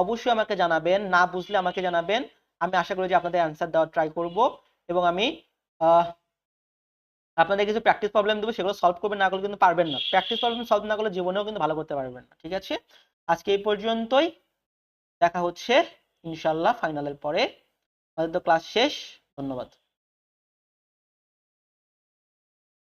অবশ্যই আমাকে জানাবেন, না বুঝলে আমাকে জানাবেন। আমি আশা করি যে আপনাদের অ্যান্সার দেওয়ার ট্রাই করব, এবং আমি আপনাদের কিছু প্র্যাকটিস প্রবলেম দেবো, সেগুলো সলভ করবেন, না করলে কিন্তু পারবেন না। প্র্যাকটিস প্রবলেম সলভ না করলে জীবনেও কিন্তু ভালো করতে পারবেন না। ঠিক আছে, আজকে এই পর্যন্তই, দেখা হচ্ছে ইনশাল্লাহ ফাইনালের পরে। আমাদের তো ক্লাস শেষ, ধন্যবাদ।